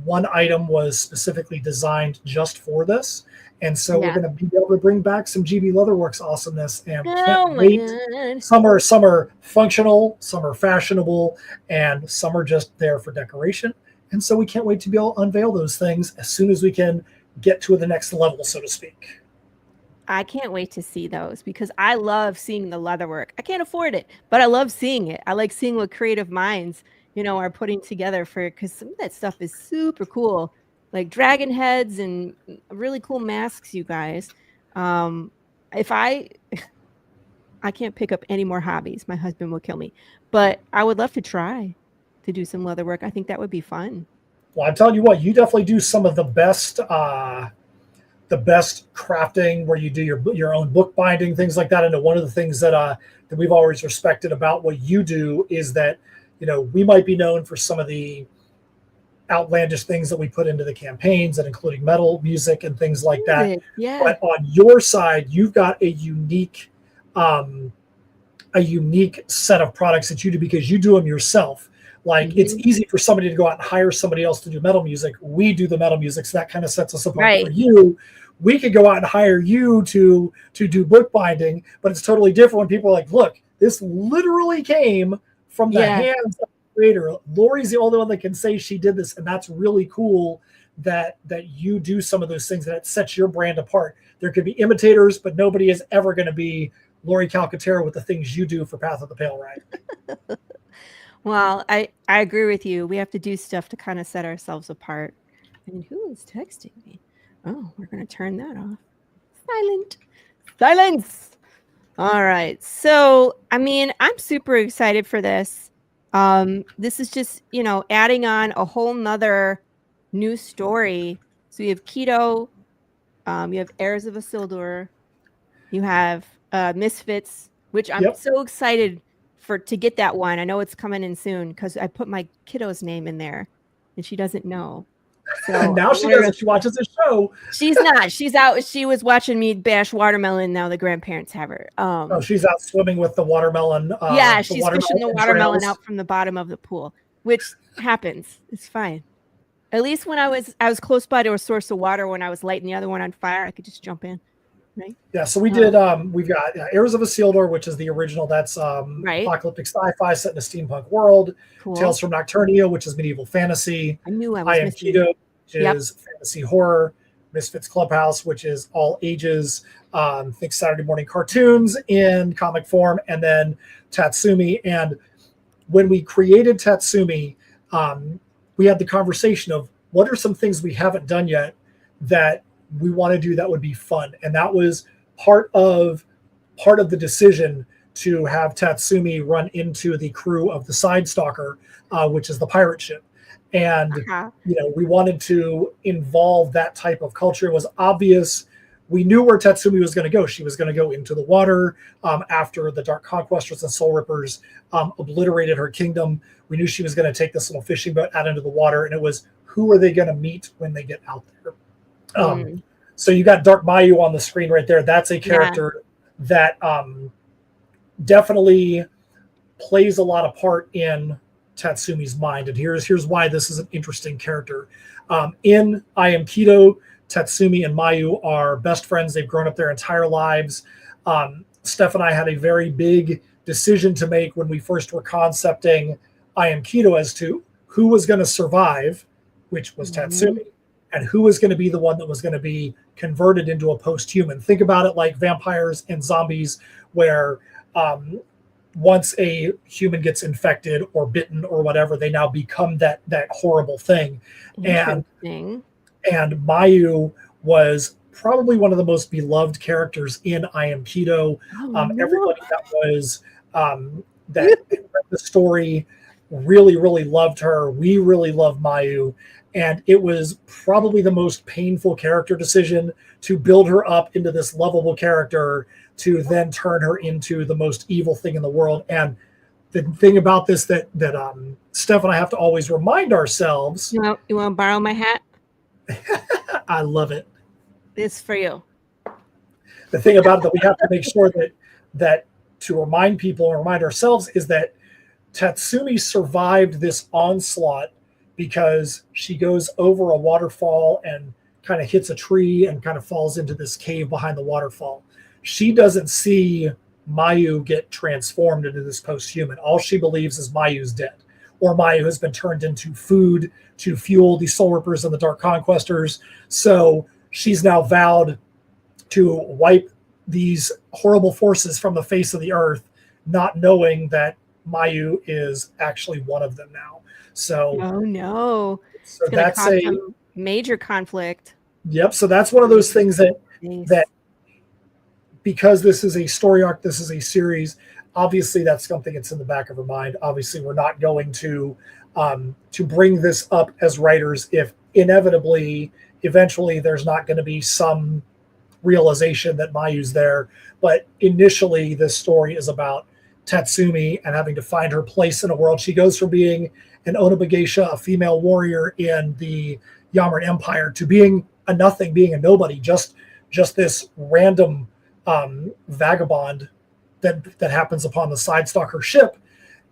One item was specifically designed just for this, and so we're going to be able to bring back some GB Leatherworks awesomeness, and can't wait. Some are functional, some are fashionable, and some are just there for decoration, and so we can't wait to be able to unveil those things as soon as we can get to the next level, so to speak. I can't wait to see those, because I love seeing the leather work. I can't afford it, but I love seeing it. I like seeing what creative minds, are putting together because some of that stuff is super cool, like dragon heads and really cool masks, you guys. If I can't pick up any more hobbies, my husband will kill me, but I would love to try to do some leather work. I think that would be fun. Well, I'm telling you what, you definitely do some of the best crafting, where you do your own book binding, things like that. And one of the things that we've always respected about what you do is that, we might be known for some of the outlandish things that we put into the campaigns, and including metal music and things like that. Yeah. But on your side, you've got a unique set of products that you do, because you do them yourself. Like, it's easy for somebody to go out and hire somebody else to do metal music. We do the metal music, so that kind of sets us apart. For you, we could go out and hire you to do book binding, but it's totally different when people are like, look, this literally came from the hands of the creator. Laurie's the only one that can say she did this, and that's really cool that you do some of those things, that it sets your brand apart. There could be imitators, but nobody is ever going to be Laurie Calcaterra with the things you do for Path of the Pale Ride. Well, I agree with you. We have to do stuff to kind of set ourselves apart. And who is texting me? Oh, we're going to turn that off. Silence. All right. So, I mean, I'm super excited for this. This is just, adding on a whole nother new story. So you have Keto, you have Heirs of Isildur, you have Misfits, which I'm Yep. so excited to get that one. I know it's coming in soon because I put my kiddo's name in there and she doesn't know. So And now I she want her does to it. She watches the show. She's not. She's out. She was watching me bash watermelon. Now the grandparents have her. Oh, she's out swimming with the watermelon. Yeah, The she's fishing the watermelon entrails. out from the bottom of the pool, which happens. It's fine. At least when I was close by to a source of water when I was lighting the other one on fire, I could just jump in. Right. Yeah, so we did. We've got Heirs of Isildur, which is the original. That's Right. apocalyptic sci-fi set in a steampunk world. Cool. Tales from Nocturnia, which is medieval fantasy. I knew I was Am missing. Keto, which is fantasy horror. Misfitz Clubhouse, which is all ages. Think Saturday morning cartoons in comic form, and then TATSUMI. And when we created TATSUMI, we had the conversation of what are some things we haven't done yet that we want to do that would be fun, and that was part of the decision to have TATSUMI run into the crew of the Side Stalker, which is the pirate ship. And we wanted to involve that type of culture. It was obvious. We knew where TATSUMI was going to go. She was going to go into the water after the Dark Conquestors and Soul Rippers obliterated her kingdom. We knew she was going to take this little fishing boat out into the water, and it was who are they going to meet when they get out there? So you got Dark Mayu on the screen right there. That's a character that definitely plays a lot of part in TATSUMI's mind. And here's why this is an interesting character. In I Am Keto, TATSUMI and Mayu are best friends. They've grown up their entire lives. Steph and I had a very big decision to make when we first were concepting I Am Keto as to who was going to survive, which was TATSUMI, and who was going to be the one that was going to be converted into a post-human. Think about it like vampires and zombies, where once a human gets infected or bitten or whatever, they now become that horrible thing. And Mayu was probably one of the most beloved characters in I Am Keto. Everybody that was that read the story really, really loved her. We really love Mayu. And it was probably the most painful character decision to build her up into this lovable character to then turn her into the most evil thing in the world. And the thing about this that Steph and I have to always remind ourselves. You want to borrow my hat? I love it. It's for you. The thing about it that we have to make sure that to remind people and remind ourselves is that TATSUMI survived this onslaught because she goes over a waterfall and kind of hits a tree and kind of falls into this cave behind the waterfall. She doesn't see Mayu get transformed into this post-human. All she believes is Mayu's dead, or Mayu has been turned into food to fuel the Soul Rippers and the Dark Conquestors. So she's now vowed to wipe these horrible forces from the face of the earth, not knowing that Mayu is actually one of them now. So oh no, so that's a major conflict. Yep. So that's one of those things that because this is a story arc, this is a series. Obviously, that's something that's in the back of her mind. Obviously, we're not going to bring this up as writers if inevitably, eventually, there's not going to be some realization that Mayu's there. But initially, this story is about TATSUMI and having to find her place in a world. She goes from being an Onoba geisha, a female warrior in the Yamaran Empire, to being a nothing, being a nobody, just this random vagabond that happens upon the Side Stalker ship.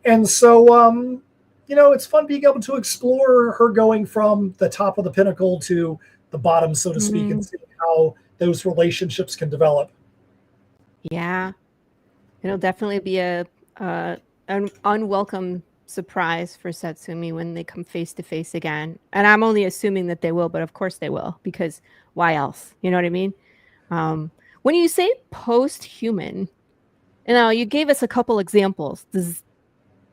And so, it's fun being able to explore her going from the top of the pinnacle to the bottom, so to speak, and see how those relationships can develop. Yeah. It'll definitely be an unwelcome surprise for TATSUMI when they come face to face again. And I'm only assuming that they will, but of course they will, because why else? You know what I mean? When you say post-human, you gave us a couple examples. Does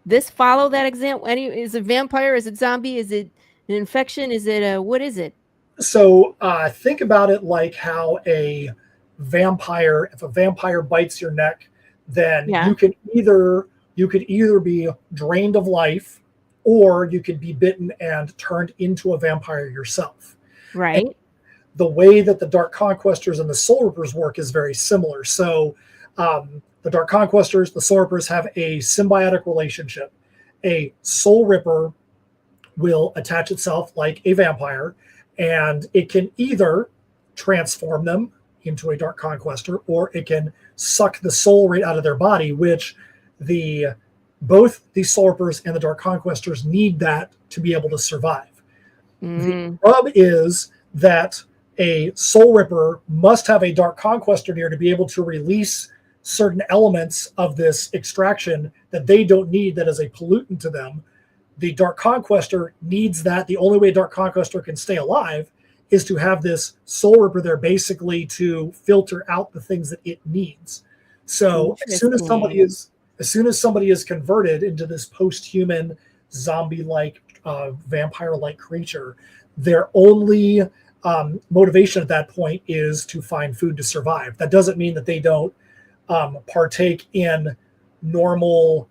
this follow that example? Is it vampire? Is it zombie? Is it an infection? Is it what is it? So think about it like how if a vampire bites your neck, then Yeah. you could either be drained of life, or you could be bitten and turned into a vampire yourself. Right. And the way that the Dark Conquestors and the Soul Rippers work is very similar. So the Dark Conquestors, the Soul Rippers have a symbiotic relationship. A Soul Ripper will attach itself like a vampire, and it can either transform them into a Dark Conquestor, or it can suck the soul right out of their body, which both the Soul Rippers and the Dark Conquestors need that to be able to survive. The rub is that a Soul Ripper must have a Dark Conquestor near to be able to release certain elements of this extraction that they don't need, that is a pollutant to them. The Dark Conquestor needs that. The only way Dark Conquestor can stay alive is to have this Soul Ripper there basically to filter out the things that it needs. So as soon as somebody is converted into this post-human zombie-like vampire-like creature, their only motivation at that point is to find food to survive. That doesn't mean that they don't partake in normal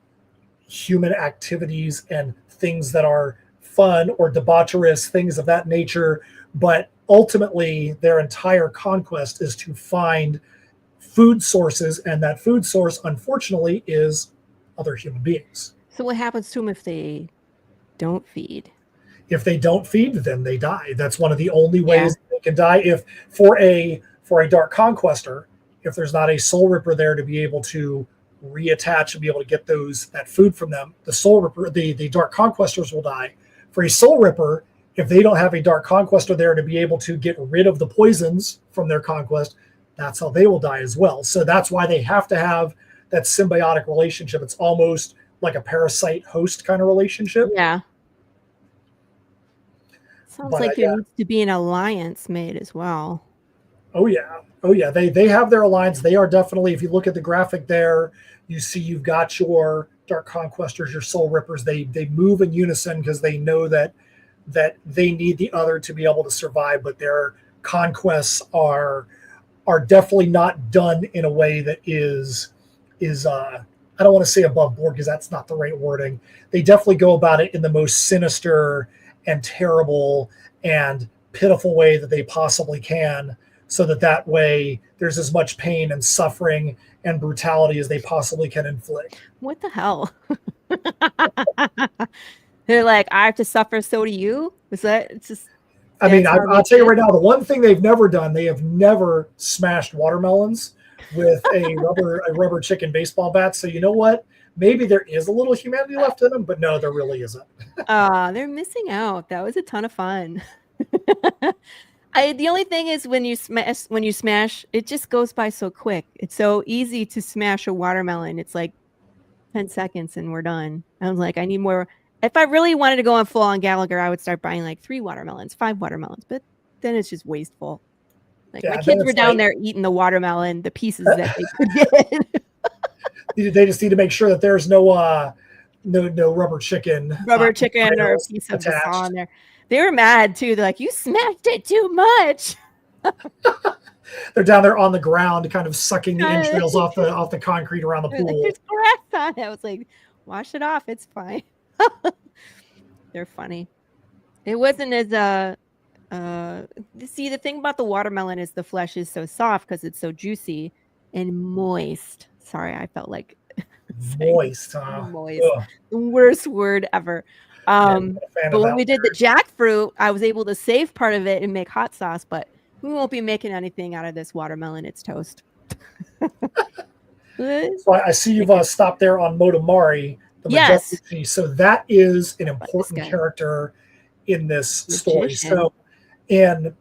human activities and things that are fun or debaucherous, things of that nature, but ultimately their entire conquest is to find food sources, and that food source, unfortunately, is other human beings. So what happens to them if they don't feed? If they don't feed, then they die. That's one of the only ways they can die. If for a Dark Conquestor, if there's not a Soul Ripper there to be able to reattach and be able to get that food from them, the Soul Ripper, the Dark Conquestors will die. For a Soul Ripper, if they don't have a Dark Conquestor there to be able to get rid of the poisons from their conquest, that's how they will die as well. So that's why they have to have that symbiotic relationship. It's almost like a parasite-host kind of relationship. Yeah. Sounds like there needs to be an alliance made as well. Oh yeah. They have their alliance. They are definitely, if you look at the graphic there, you see you've got your Dark Conquestors, your Soul Rippers. They move in unison because they know that they need the other to be able to survive, but their conquests are definitely not done in a way that is I don't want to say above board, because that's not the right wording. They definitely go about it in the most sinister and terrible and pitiful way that they possibly can, so that way there's as much pain and suffering and brutality as they possibly can inflict. What the hell? They're like, I have to suffer, so do you? Is that, it's just... I mean, I'll tell you right now, the one thing they've never done, they have never smashed watermelons with a rubber chicken baseball bat. So you know what? Maybe there is a little humanity left in them, but no, there really isn't. They're missing out. That was a ton of fun. The only thing is when you smash, it just goes by so quick. It's so easy to smash a watermelon. It's like 10 seconds and we're done. I was like, I need more. If I really wanted to go on full on Gallagher, I would start buying like 3 watermelons, 5 watermelons, but then it's just wasteful. Like my kids were down there eating the watermelon, the pieces that they could get. They just need to make sure that there's no rubber chicken or a piece of the saw in there. They were mad too. They're like, you smashed it too much. They're down there on the ground, kind of sucking the entrails off the concrete around the pool. There's grass on it. I was like, wash it off. It's fine. They're funny. It wasn't as see, the thing about the watermelon is the flesh is so soft because it's so juicy and moist. Sorry, I felt like moist. Moist. The worst word ever. But when we did the jackfruit, I was able to save part of it and make hot sauce, but we won't be making anything out of this watermelon. It's toast. So I see you've stopped there on Motomari. Yes. So that is an important character in this story. So in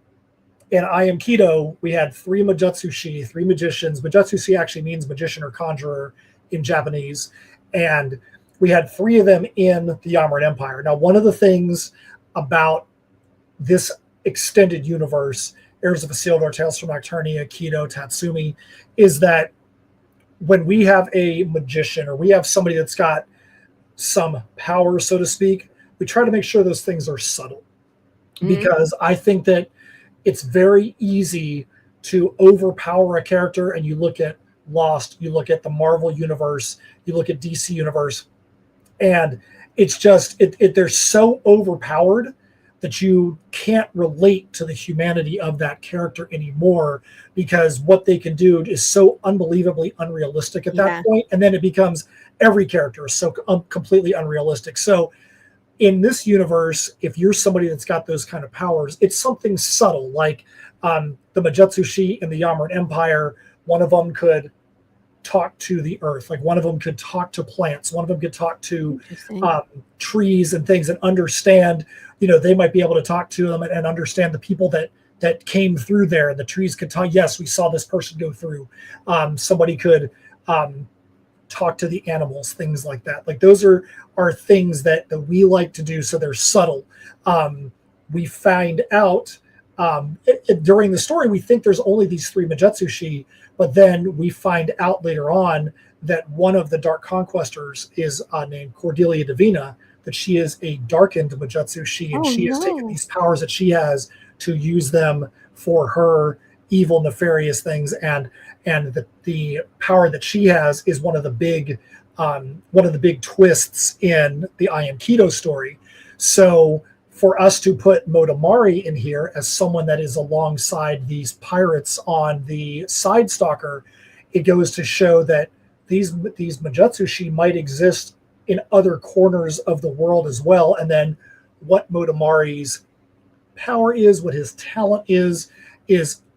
I Am Keto, we had 3 Majutsushi, 3 magicians. Majutsushi actually means magician or conjurer in Japanese. And we had 3 of them in the Yamaran Empire. Now, one of the things about this extended universe, Heirs of Isildur, Tales from Nocturnia, Keto, Tatsumi, is that when we have a magician or we have somebody that's got some power, so to speak, we try to make sure those things are subtle. Because I think that it's very easy to overpower a character, and you look at Lost, you look at the Marvel universe, you look at DC universe, and it's just they're so overpowered that you can't relate to the humanity of that character anymore, because what they can do is so unbelievably unrealistic at that point, and then it becomes every character is so completely unrealistic. So in this universe, if you're somebody that's got those kind of powers, it's something subtle, like the Majutsushi in the Yamaran Empire. One of them could talk to the earth, like one of them could talk to plants, one of them could talk to trees and things, and understand, they might be able to talk to them and understand the people that came through there, and the trees could talk, yes, we saw this person go through. Somebody could talk to the animals, things like that. Like those are things that we like to do, so they're subtle. We find out during the story, we think there's only these 3 Majutsushi, but then we find out later on that one of the Dark Conquestors is named Cordelia Divina, that she is a darkened Majutsushi, and she has taken these powers that she has to use them for her evil, nefarious things, and the power that she has is one of the big twists in the I Am Keto story. So for us to put Motomari in here as someone that is alongside these pirates on the Side Stalker, it goes to show that these Majutsushi might exist in other corners of the world as well. And then what Motomari's power is, what his talent is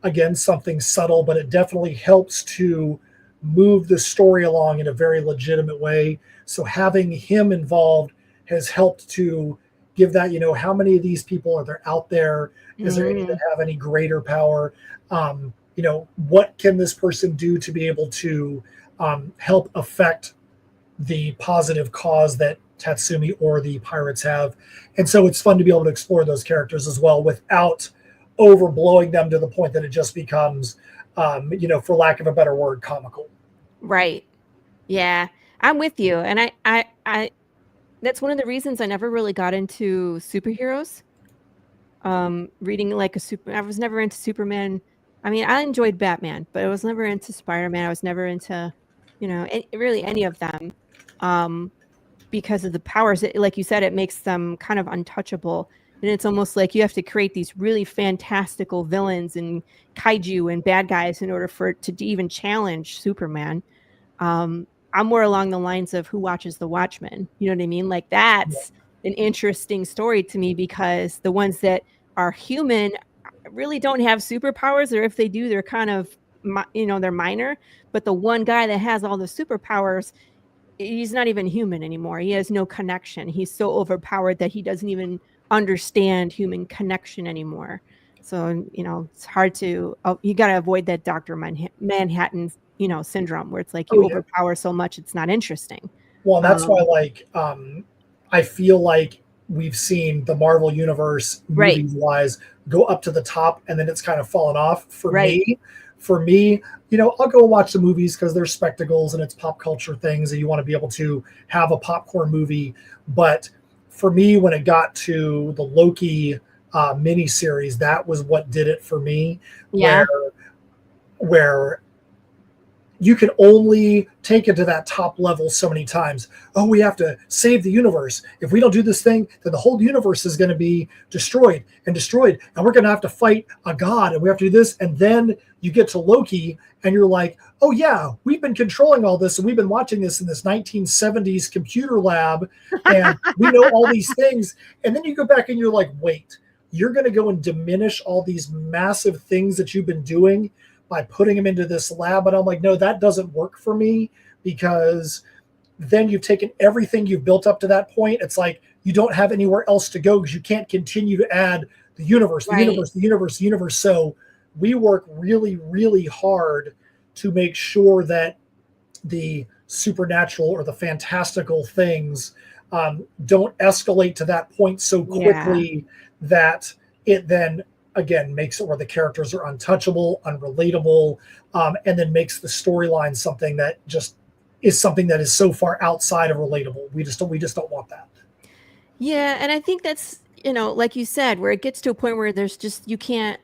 again something subtle, but it definitely helps to move the story along in a very legitimate way. So having him involved has helped to give that, how many of these people are there out there? Is there any that have any greater power? What can this person do to be able to help affect the positive cause that Tatsumi or the pirates have? And so it's fun to be able to explore those characters as well without overblowing them to the point that it just becomes, for lack of a better word, comical. Right. Yeah, I'm with you. And I that's one of the reasons I never really got into superheroes. Reading I was never into Superman. I mean, I enjoyed Batman, but I was never into Spider-Man. I was never into, really any of them, because of the powers. Like you said, it makes them kind of untouchable. And it's almost like you have to create these really fantastical villains and kaiju and bad guys in order for it to even challenge Superman. I'm more along the lines of Who Watches the Watchmen. You know what I mean? Like that's an interesting story to me, because the ones that are human really don't have superpowers, or if they do, they're kind of, they're minor. But the one guy that has all the superpowers, he's not even human anymore. He has no connection. He's so overpowered that he doesn't even understand human connection anymore. So, it's hard to, you got to avoid that Dr. Manhattan, syndrome, where it's like you overpower so much, it's not interesting. Well, that's why, I feel like we've seen the Marvel universe movies wise go up to the top, and then it's kind of fallen off for me. I'll go watch the movies because they're spectacles and it's pop culture things, and you want to be able to have a popcorn movie. But for me, when it got to the Loki miniseries, that was what did it for me. Where you can only take it to that top level so many times. Oh, we have to save the universe. If we don't do this thing, then the whole universe is going to be destroyed, and we're going to have to fight a god, and we have to do this. And then you get to Loki, and you're like, oh yeah, we've been controlling all this, and we've been watching this in this 1970s computer lab, and we know all these things. And then you go back and you're like, wait, you're going to go and diminish all these massive things that you've been doing by putting them into this lab? And I'm like, no, that doesn't work for me, because then you've taken everything you've built up to that point. It's like you don't have anywhere else to go, because you can't continue to add the universe. So we work really, really hard to make sure that the supernatural or the fantastical things don't escalate to that point so quickly that it then again makes it where the characters are untouchable, unrelatable, and then makes the storyline something that just is something that is so far outside of relatable. We just don't want that. Yeah, and I think that's, like you said, where it gets to a point where there's just, you can't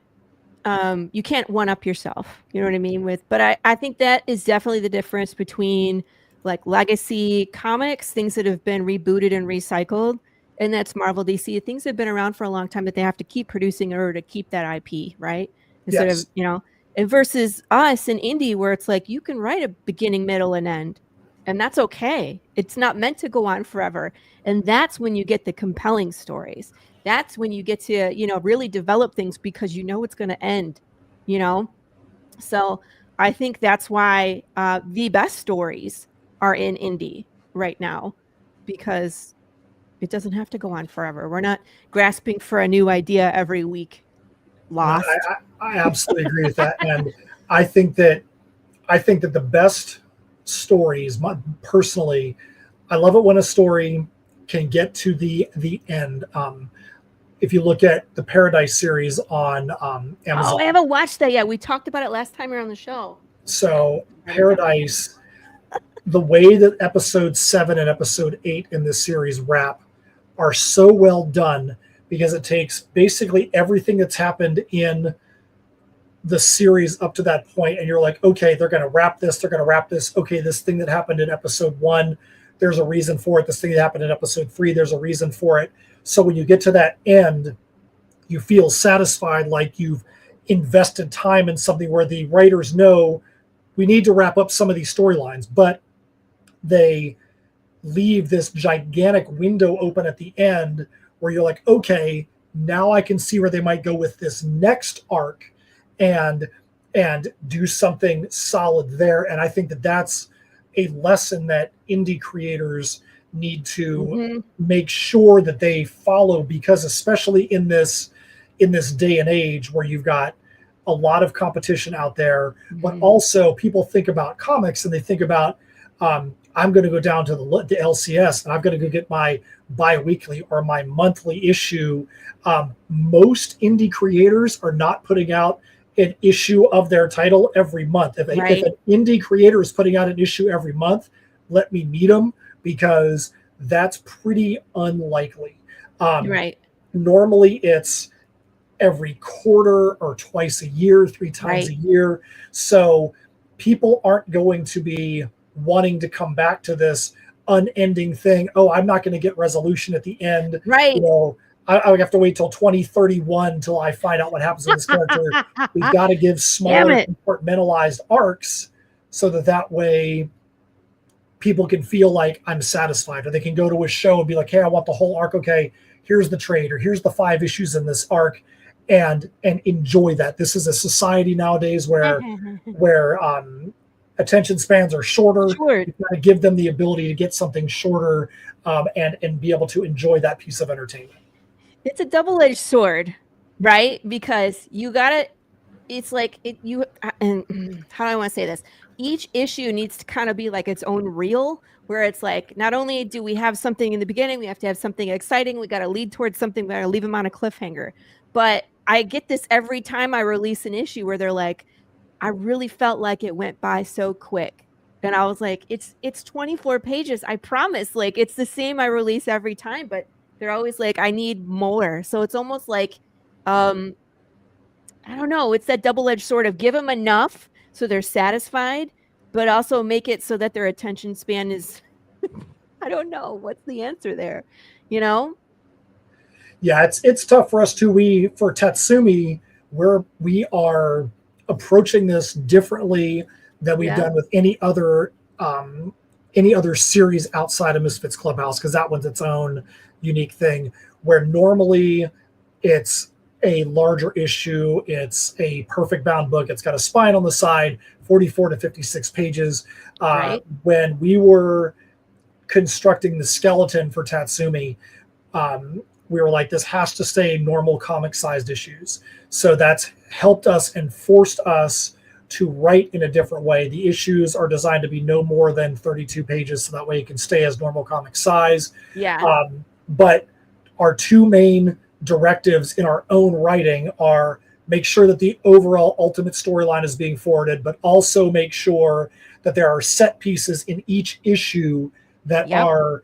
you can't one up yourself. You know what I mean? But I think that is definitely the difference between like legacy comics, things that have been rebooted and recycled, and that's Marvel, DC, things that have been around for a long time that they have to keep producing in order to keep that IP, right? Instead of, Yes. and versus us in indie where it's like you can write a beginning, middle, and end, and that's okay. It's not meant to go on forever. And that's when you get the compelling stories. That's when you get to, really develop things because you know it's going to end, you know? So I think that's why the best stories are in indie right now, because it doesn't have to go on forever. We're not grasping for a new idea every week. Lost. I absolutely agree with that. And I think that the best stories, personally, I love it when a story can get to the end. If you look at the Paradise series on Amazon. Oh, I haven't watched that yet. We talked about it last time you were on the show. So Paradise, the way that episode 7 and episode 8 in this series wrap are so well done, because it takes basically everything that's happened in the series up to that point, and you're like, okay, they're going to wrap this. Okay, this thing that happened in episode 1, there's a reason for it. This thing that happened in episode 3, there's a reason for it. So when you get to that end, you feel satisfied, like you've invested time in something where the writers know we need to wrap up some of these storylines, but they leave this gigantic window open at the end where you're like, okay, now I can see where they might go with this next arc and do something solid there. And I think that that's a lesson that indie creators need to make sure that they follow, because especially in this day and age where you've got a lot of competition out there, but also people think about comics and they think about, I'm going to go down to the LCS and I'm going to go get my bi-weekly or my monthly issue. Most indie creators are not putting out an issue of their title every month. If an indie creator is putting out an issue every month, let me meet them, because that's pretty unlikely. Normally it's every quarter or twice a year, 3 times a year. So people aren't going to be wanting to come back to this unending thing. Oh, I'm not going to get resolution at the end. Right. I would have to wait till 2031 till I find out what happens with this character. We've got to give smaller, compartmentalized arcs so that way people can feel like I'm satisfied, or they can go to a show and be like, hey, I want the whole arc. Okay, here's the trade, or here's the 5 issues in this arc, and enjoy that. This is a society nowadays where attention spans are shorter. You've got to give them the ability to get something shorter and be able to enjoy that piece of entertainment. It's a double-edged sword, right? Because you gotta, it's like and how do I want to say this? Each issue needs to kind of be like its own reel, where it's like, not only do we have something in the beginning, we have to have something exciting, we got to lead towards something, we got to leave them on a cliffhanger. But I get this every time I release an issue where they're like, I really felt like it went by so quick. And I was like, it's 24 pages. I promise. Like, it's the same I release every time, but they're always like, I need more. So it's almost like, I don't know. It's that double-edged sword of give them enough so they're satisfied, but also make it so that their attention span is, I don't know. What's the answer there? Yeah, it's tough for us too. For TATSUMI, we are approaching this differently than we've done with any other series outside of Misfitz Clubhouse, because that one's its own unique thing, where normally it's a larger issue, it's a perfect bound book, it's got a spine on the side, 44 to 56 pages. When we were constructing the skeleton for TATSUMI, we were like, this has to stay normal comic sized issues. So that's helped us and forced us to write in a different way. The issues are designed to be no more than 32 pages, so that way it can stay as normal comic size. But our 2 main directives in our own writing are make sure that the overall ultimate storyline is being forwarded, but also make sure that there are set pieces in each issue that are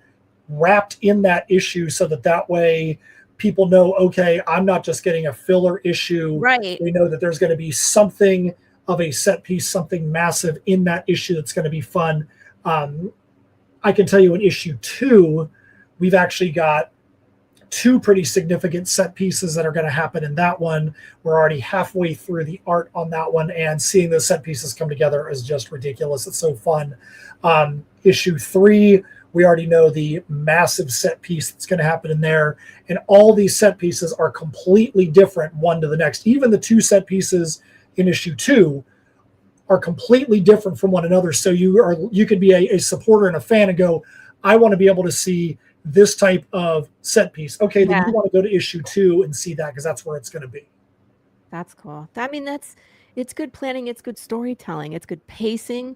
wrapped in that issue, so that way people know, okay, I'm not just getting a filler issue. Right. We know that there's going to be something of a set piece, something massive in that issue that's going to be fun. I can tell you in issue 2, we've actually got 2 pretty significant set pieces that are going to happen in that one. We're already halfway through the art on that one, and seeing those set pieces come together is just ridiculous. It's so fun. Issue 3, we already know the massive set piece that's going to happen in there, and all these set pieces are completely different one to the next. Even the 2 set pieces in issue 2 are completely different from one another. So you could be a supporter and a fan and go, I want to be able to see this type of set piece. Okay, then you want to go to issue 2 and see that, because that's where it's going to be. That's cool. I mean, it's good planning. It's good storytelling. It's good pacing.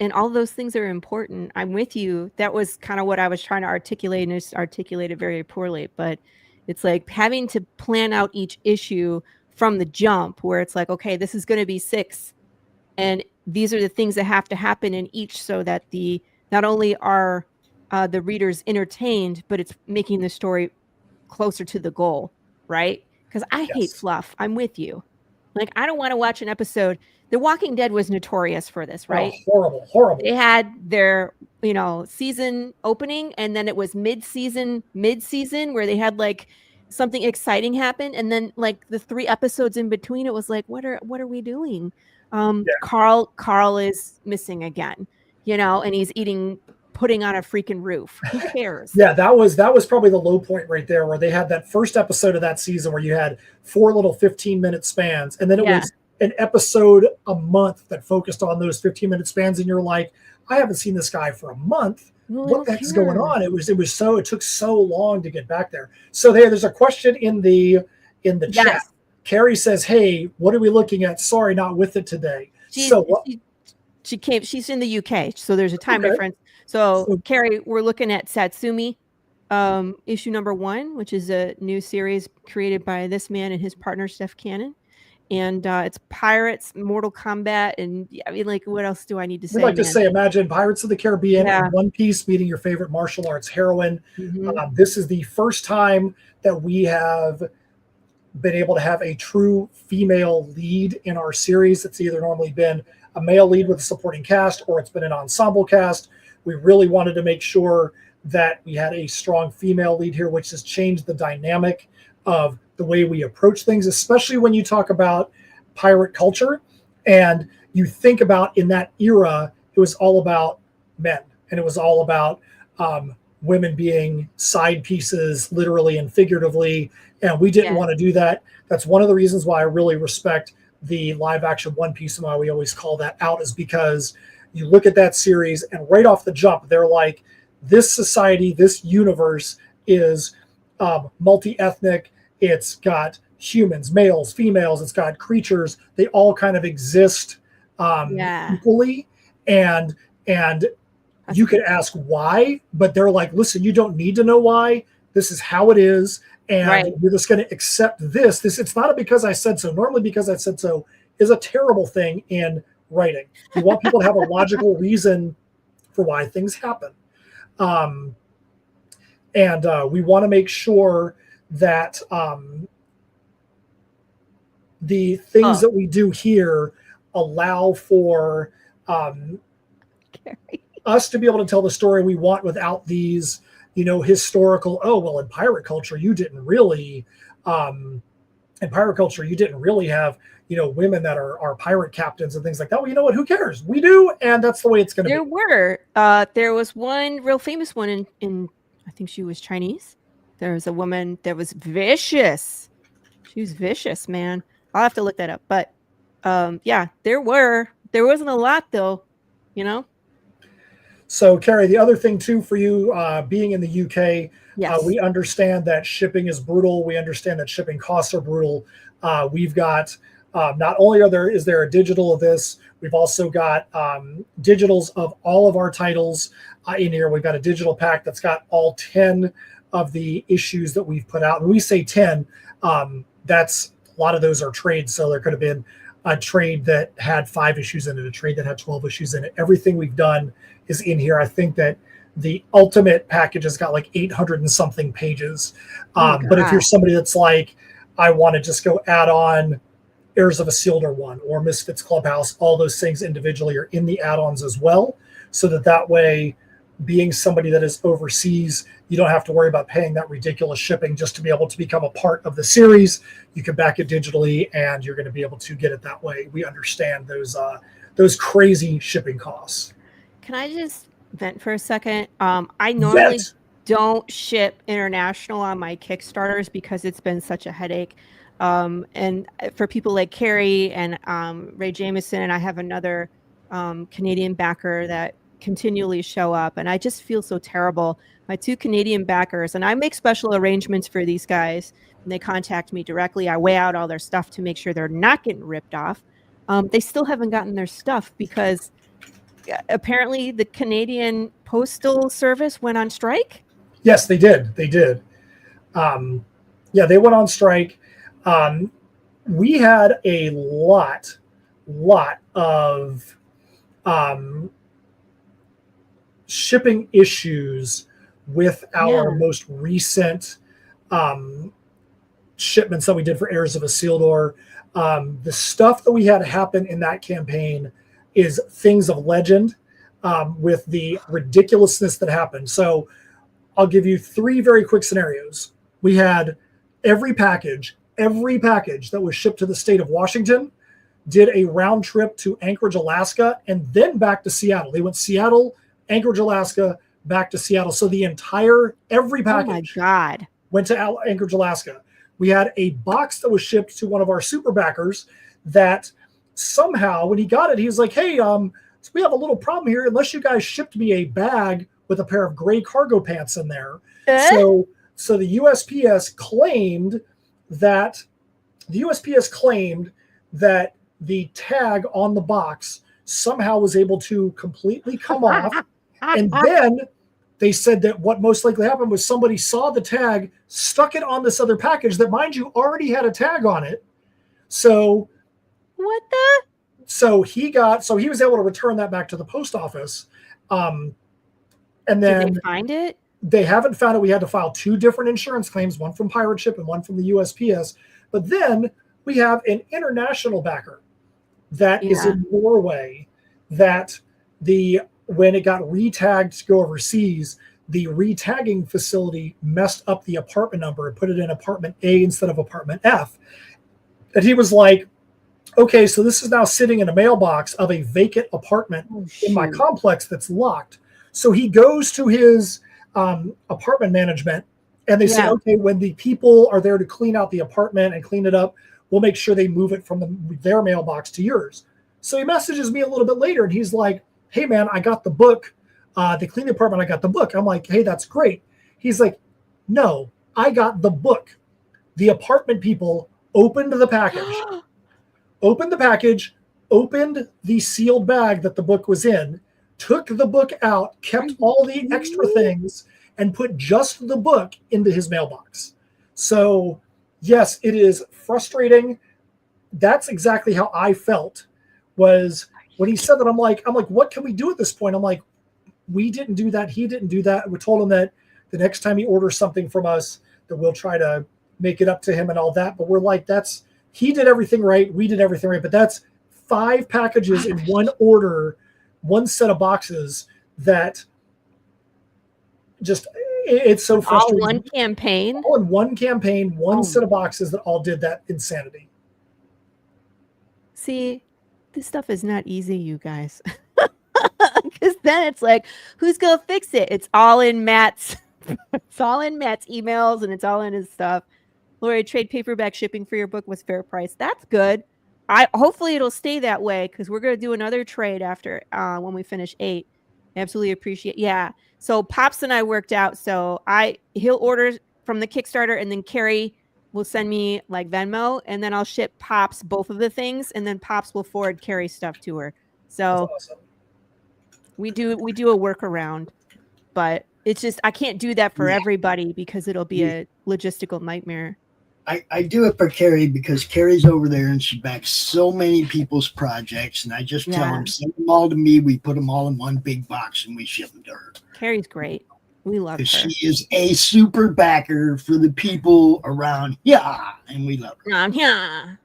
And all those things are important. I'm with you. That was kind of what I was trying to articulate, and it's articulated very poorly, but it's like having to plan out each issue from the jump, where it's like, okay, this is going to be 6, and these are the things that have to happen in each, so that not only are the readers entertained, but it's making the story closer to the goal, right? Because I hate fluff. I'm with you. Like, I don't want to watch an episode. The Walking Dead was notorious for this, right? Oh, horrible. They had their, season opening, and then it was mid-season, where they had like something exciting happen, and then like the 3 episodes in between, it was like, what are we doing? Carl is missing again, and he's eating pudding on a freaking roof. Who cares? Yeah, that was probably the low point right there, where they had that first episode of that season where you had 4 little 15-minute spans, and then it was an episode a month that focused on those 15-minute spans, and you're like, I haven't seen this guy for a month. What the heck's going on? It took so long to get back there. So there's a question in the chat. Carrie says, hey, what are we looking at? Sorry, not with it today. She's in the UK, so there's a time difference. So Carrie, we're looking at TATSUMI, issue number 1, which is a new series created by this man and his partner, Steph Cannon. And it's pirates, Mortal Kombat, and I mean, like, what else do I need to say? We'd like to say, imagine Pirates of the Caribbean and One Piece meeting your favorite martial arts heroine. Mm-hmm. This is the first time that we have been able to have a true female lead in our series. It's either normally been a male lead with a supporting cast, or it's been an ensemble cast. We really wanted to make sure that we had a strong female lead here, which has changed the dynamic of the way we approach things, especially when you talk about pirate culture. And you think about, in that era, it was all about men, and it was all about women being side pieces, literally and figuratively. And we didn't want to do that. That's one of the reasons why I really respect the live action One Piece, and why we always call that out, is because you look at that series, and right off the jump, they're like, this society, this universe is multi-ethnic. It's got humans, males, females. It's got creatures. They all kind of exist equally. And you could ask why, but they're like, listen, you don't need to know why. This is how it is. And you're just going to accept this. It's not a because I said so. Normally, because I said so is a terrible thing in writing. You want people to have a logical reason for why things happen. And we want to make sure that the things that we do here allow for us to be able to tell the story we want without these, historical, in pirate culture, you didn't really have, women that are pirate captains and things like that. Well, you know what? Who cares? We do, and that's the way it's going to be. There was one real famous one in I think she was Chinese. There was a woman that was vicious. She was vicious, man. I'll have to look that up. But there wasn't a lot though, So, Carrie, the other thing too for you being in the UK, we understand that shipping is brutal. We understand that shipping costs are brutal. We've got not only is there a digital of this, we've also got digitals of all of our titles in here. We've got a digital pack that's got all 10 of the issues that we've put out. When we say 10, that's a lot of those are trades. So there could have been a trade that had 5 issues in it, a trade that had 12 issues in it. Everything we've done is in here. I think that the ultimate package has got like 800 and something pages. But if you're God. somebody that's like, I want to just go add on Heirs of Isildur one or Misfitz Clubhouse, all those things individually are in the add-ons as well. So that way, being somebody that is overseas, you don't have to worry about paying that ridiculous shipping just to be able to become a part of the series. You can back it digitally and you're going to be able to get it that way. We understand those crazy shipping costs. Can I just vent for a second? I normally don't ship international on my Kickstarters because it's been such a headache. And for people like Carrie and Ray Jameson, and I have another Canadian backer that continually show up, and I just feel so terrible. My 2 Canadian backers, and I make special arrangements for these guys, and they contact me directly. I weigh out all their stuff to make sure they're not getting ripped off. They still haven't gotten their stuff because apparently the Canadian Postal Service went on strike. Yes, they did. They did. They went on strike. We had a lot of shipping issues with our most recent shipments that we did for Heirs of Isildur. The stuff that we had happen in that campaign is things of legend with the ridiculousness that happened. So I'll give you 3 very quick scenarios. We had every package that was shipped to the state of Washington did a round trip to Anchorage, Alaska, and then back to Seattle. They went Seattle, Anchorage, Alaska, back to Seattle. So every package went to Anchorage, Alaska. We had a box that was shipped to one of our super backers that somehow when he got it, he was like, hey, so we have a little problem here. Unless you guys shipped me a bag with a pair of gray cargo pants in there. So the USPS claimed that the tag on the box somehow was able to completely come off. And then they said that what most likely happened was somebody saw the tag, stuck it on this other package that, mind you, already had a tag on it. So he was able to return that back to the post office. And then did they find it? They haven't found it. We had to file 2 different insurance claims, one from Pirate Ship and one from the USPS. But then we have an international backer that is in Norway that when it got retagged to go overseas, the retagging facility messed up the apartment number and put it in apartment A instead of apartment F. And he was like, okay, so this is now sitting in a mailbox of a vacant apartment in my complex that's locked. So he goes to his apartment management and they say, okay, when the people are there to clean out the apartment and clean it up, we'll make sure they move it from their mailbox to yours. So he messages me a little bit later and he's like, hey man, I got the book. They cleaned the apartment, I got the book. I'm like, hey, that's great. He's like, no, I got the book. The apartment people opened the package, opened the sealed bag that the book was in, took the book out, kept all the extra things, and put just the book into his mailbox. So yes, it is frustrating. That's exactly how I felt was when he said that. I'm like, what can we do at this point? I'm like, we didn't do that. He didn't do that. We told him that the next time he orders something from us, that we'll try to make it up to him and all that. But we're like, he did everything right. We did everything right. But that's 5 packages in one order, one set of boxes that just, it's so frustrating. All one campaign? All in one campaign, one set of boxes that all did that insanity. See, this stuff is not easy, you guys. Because then it's like, who's going to fix it? It's all in Matt's emails and it's all in his stuff. Laurie, trade paperback shipping for your book was fair price. That's good. Hopefully it'll stay that way because we're going to do another trade after when we finish 8. Absolutely appreciate. Yeah. So Pops and I worked out. So he'll order from the Kickstarter and then Carrie will send me like Venmo and then I'll ship Pops both of the things and then Pops will forward Carrie's stuff to her. So That's awesome. we do a workaround, but it's just I can't do that for everybody because it'll be a logistical nightmare. I do it for Carrie because Carrie's over there and she backs so many people's projects. And I just tell them, send them all to me. We put them all in one big box and we ship them to her. Carrie's great. We love her. She is a super backer for the people around here, and we love her. Yeah.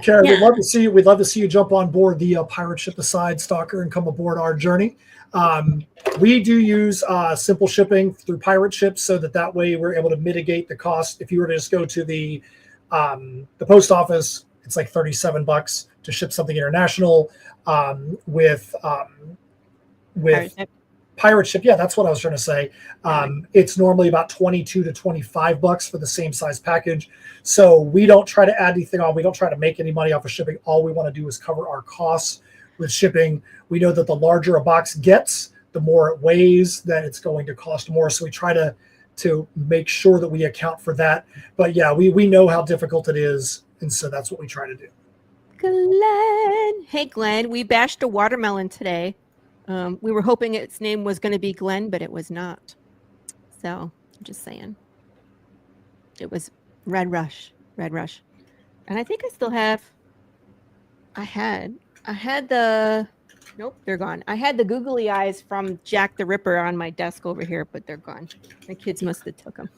Carrie, Yeah. we'd love to see you. We'd love to see you jump on board the pirate ship, the Side Stalker, and come aboard our journey. We do use simple shipping through pirate ships, so that way we're able to mitigate the cost. If you were to just go to the post office, it's like $37 to ship something international. With pirate ship, yeah, that's what I was trying to say. It's normally about $22 to $25 for the same size package. So we don't try to add anything on. We don't try to make any money off of shipping. All we want to do is cover our costs with shipping. We know that the larger a box gets, the more it weighs, then it's going to cost more. So we try to make sure that we account for that. But yeah, we know how difficult it is, and so that's what we try to do. Glenn. Hey, Glenn, we bashed a watermelon today. We were hoping its name was going to be Glenn, but it was not. So I'm just saying. It was Red Rush. And I think I still have, I had the, nope, they're gone. I had the googly eyes from Jack the Ripper on my desk over here, but they're gone. The kids must have took them.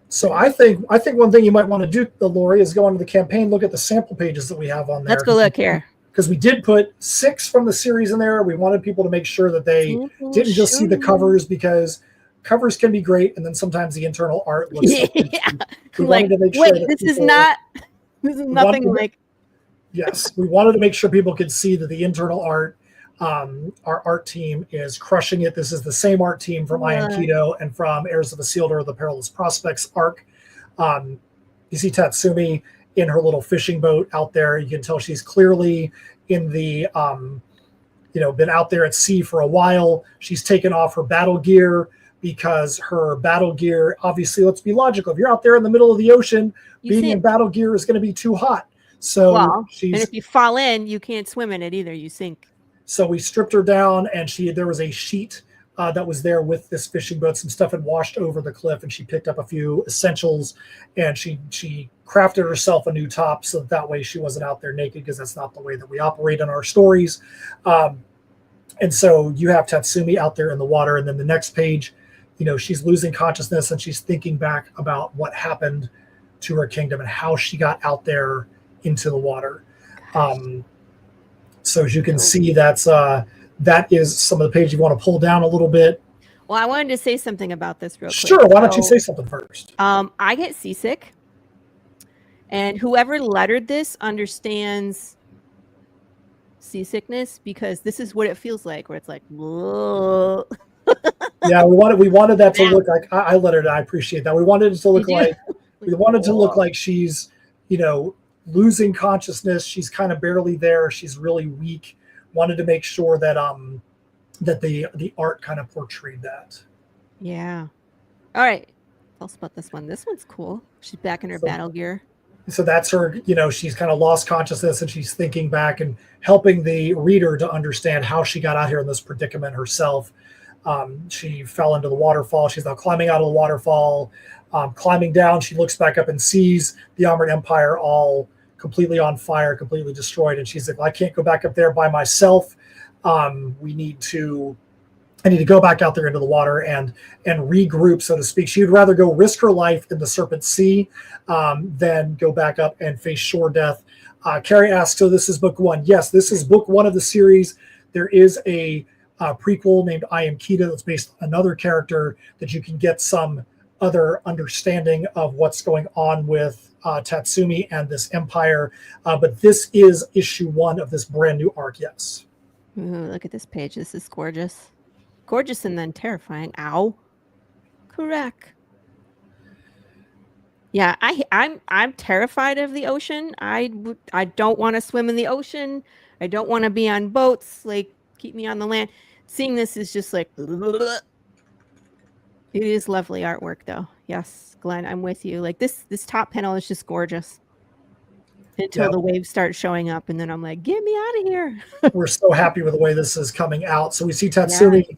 So I think one thing you might want to do, Laurie, is go onto the campaign, look at the sample pages that we have on there. Let's go look here. Because we did put 6 from the series in there. We wanted people to make sure that they didn't just see the covers, because covers can be great, and then sometimes the internal art looks like, wait, this is nothing like. Yes, we wanted to make sure people could see that the internal art, our art team is crushing it. This is the same art team from I Am Keto and from Heirs of Isildur, the Perilous Prospects arc. You see Tatsumi in her little fishing boat out there. You can tell she's clearly in the, been out there at sea for a while. She's taken off her battle gear, because her battle gear, obviously, let's be logical. If you're out there in the middle of the ocean, being in battle gear is going to be too hot. So and if you fall in, you can't swim in it either. You sink. So we stripped her down, and there was a sheet that was there with this fishing boat. Some stuff had washed over the cliff, and she picked up a few essentials, and she crafted herself a new top, so that way she wasn't out there naked, because that's not the way that we operate in our stories. And so you have Tatsumi out there in the water, and then the next page, she's losing consciousness, and she's thinking back about what happened to her kingdom and how she got out there into the water. So as you can see, that is some of the pages you want to pull down a little bit. Well, I wanted to say something about this real quick. Sure, why don't you say something first? I get seasick, and whoever lettered this understands seasickness, because this is what it feels like, where it's like, whoa. Yeah, we wanted that to look like, I lettered it. I appreciate that. We wanted it to look like she's, losing consciousness. She's kind of barely there. She's really weak. Wanted to make sure that that the art kind of portrayed that. Yeah. All right. Tell us about this one. This one's cool. She's back in her battle gear. So that's her, she's kind of lost consciousness, and she's thinking back and helping the reader to understand how she got out here in this predicament herself. She fell into the waterfall. She's now climbing out of the waterfall, climbing down. She looks back up and sees the Armored Empire all completely on fire, completely destroyed. And she's like, well, I can't go back up there by myself. I need to go back out there into the water and regroup, so to speak. She would rather go risk her life in the Serpent Sea than go back up and face shore death. Carrie asks, so this is book 1. Yes, this is book 1 of the series. There is a prequel named I Am Keto that's based on another character that you can get some other understanding of what's going on with Tatsumi and this empire. But this is issue 1 of this brand new arc, yes. Ooh, look at this page. This is gorgeous. Gorgeous and then terrifying. Ow. Correct. Yeah, I'm terrified of the ocean. I don't want to swim in the ocean. I don't want to be on boats. Like, keep me on the land. Seeing this is just like, it is lovely artwork, though. Yes, Glenn, I'm with you. Like, this top panel is just gorgeous until the waves start showing up, and then I'm like, get me out of here. We're so happy with the way this is coming out. So we see Tatsumi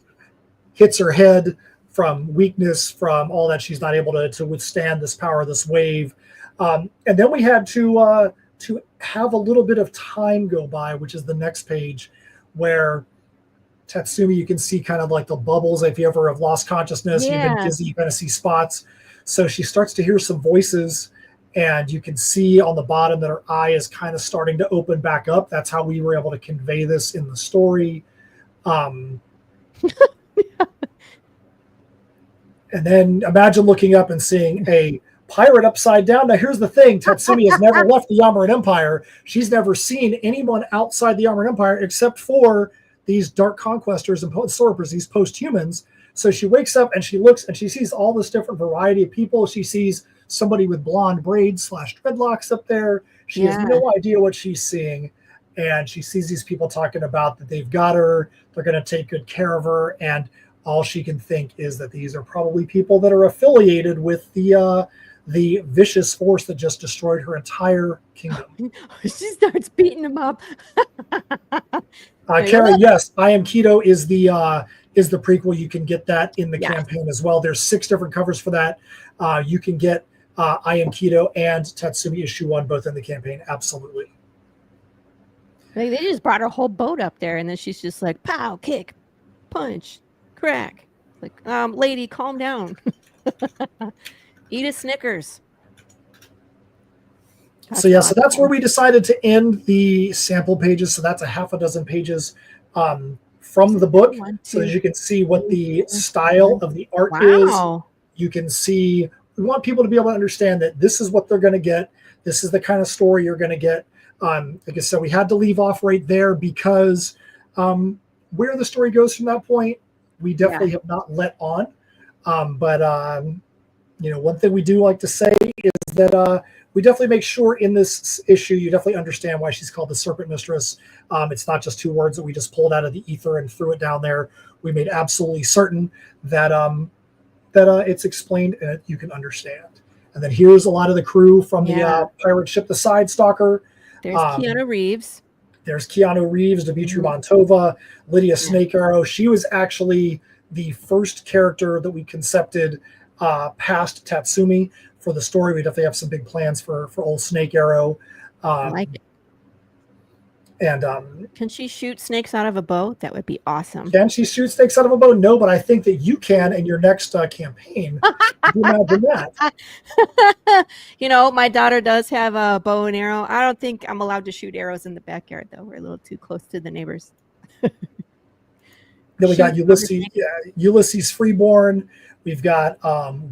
hits her head from weakness, from all that. She's not able to withstand this power of this wave. And then we had to have a little bit of time go by, which is the next page, where Tatsumi, you can see kind of like the bubbles. If you ever have lost consciousness, you've been dizzy, you kind of see spots. So she starts to hear some voices, and you can see on the bottom that her eye is kind of starting to open back up. That's how we were able to convey this in the story. And then imagine looking up and seeing a pirate upside down. Now, here's the thing. Tatsumi has never left the Yamaran Empire. She's never seen anyone outside the Yamaran Empire except for these dark conquestors and sorapers, these post-humans. So she wakes up and she looks and she sees all this different variety of people. She sees somebody with blonde braids / dreadlocks up there. She has no idea what she's seeing. And she sees these people talking about that they've got her, they're going to take good care of her. And all she can think is that these are probably people that are affiliated with the vicious force that just destroyed her entire kingdom. She starts beating them up. Carrie, yes, I Am Keto is the prequel. You can get that in the campaign as well. There's 6 different covers for that. You can get I Am Keto and Tatsumi issue 1 both in the campaign. Absolutely. Like, they just brought her whole boat up there, and then she's just like, pow, kick, punch, crack. Like, lady, calm down. Eat a Snickers. So that's where we decided to end the sample pages. So that's a half a dozen pages from the book. So as you can see what the style of the art is. You can see, we want people to be able to understand that this is what they're going to get. This is the kind of story you're going to get. Like I said, we had to leave off right there because where the story goes from that point, we definitely have not let on. But one thing we do like to say is that we definitely make sure in this issue you definitely understand why she's called the Serpent Mistress. It's not just 2 words that we just pulled out of the ether and threw it down there. We made absolutely certain that it's explained and you can understand. And then here's a lot of the crew from the pirate ship, the Side Stalker. There's Keanu Reeves. There's Keanu Reeves, Dimitri Montova, Lydia Snake Arrow. She was actually the first character that we concepted past Tatsumi for the story. We definitely have some big plans for old Snake Arrow. I like it. And can she shoot snakes out of a bow? That would be awesome. Can she shoot snakes out of a bow? No, but I think that you can in your next campaign. Imagine that. My daughter does have a bow and arrow. I don't think I'm allowed to shoot arrows in the backyard, though. We're a little too close to the neighbors. Then we got Ulysses Freeborn. We've got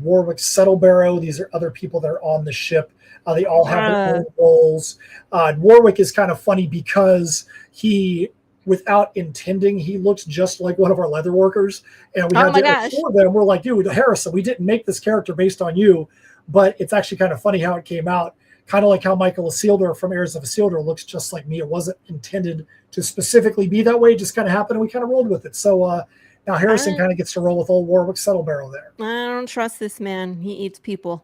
Warwick Settlebarrow. These are other people that are on the ship. They all have their own roles. Warwick is kind of funny because he, without intending, he looks just like one of our leather workers. And we had to assure them, we're like, dude, Harrison, we didn't make this character based on you. But it's actually kind of funny how it came out. Kind of like how Michael Isildur from Heirs of Isildur looks just like me. It wasn't intended to specifically be that way. It just kind of happened and we kind of rolled with it. So now Harrison kind of gets to roll with old Warwick Settlebarrow there. I don't trust this man. He eats people.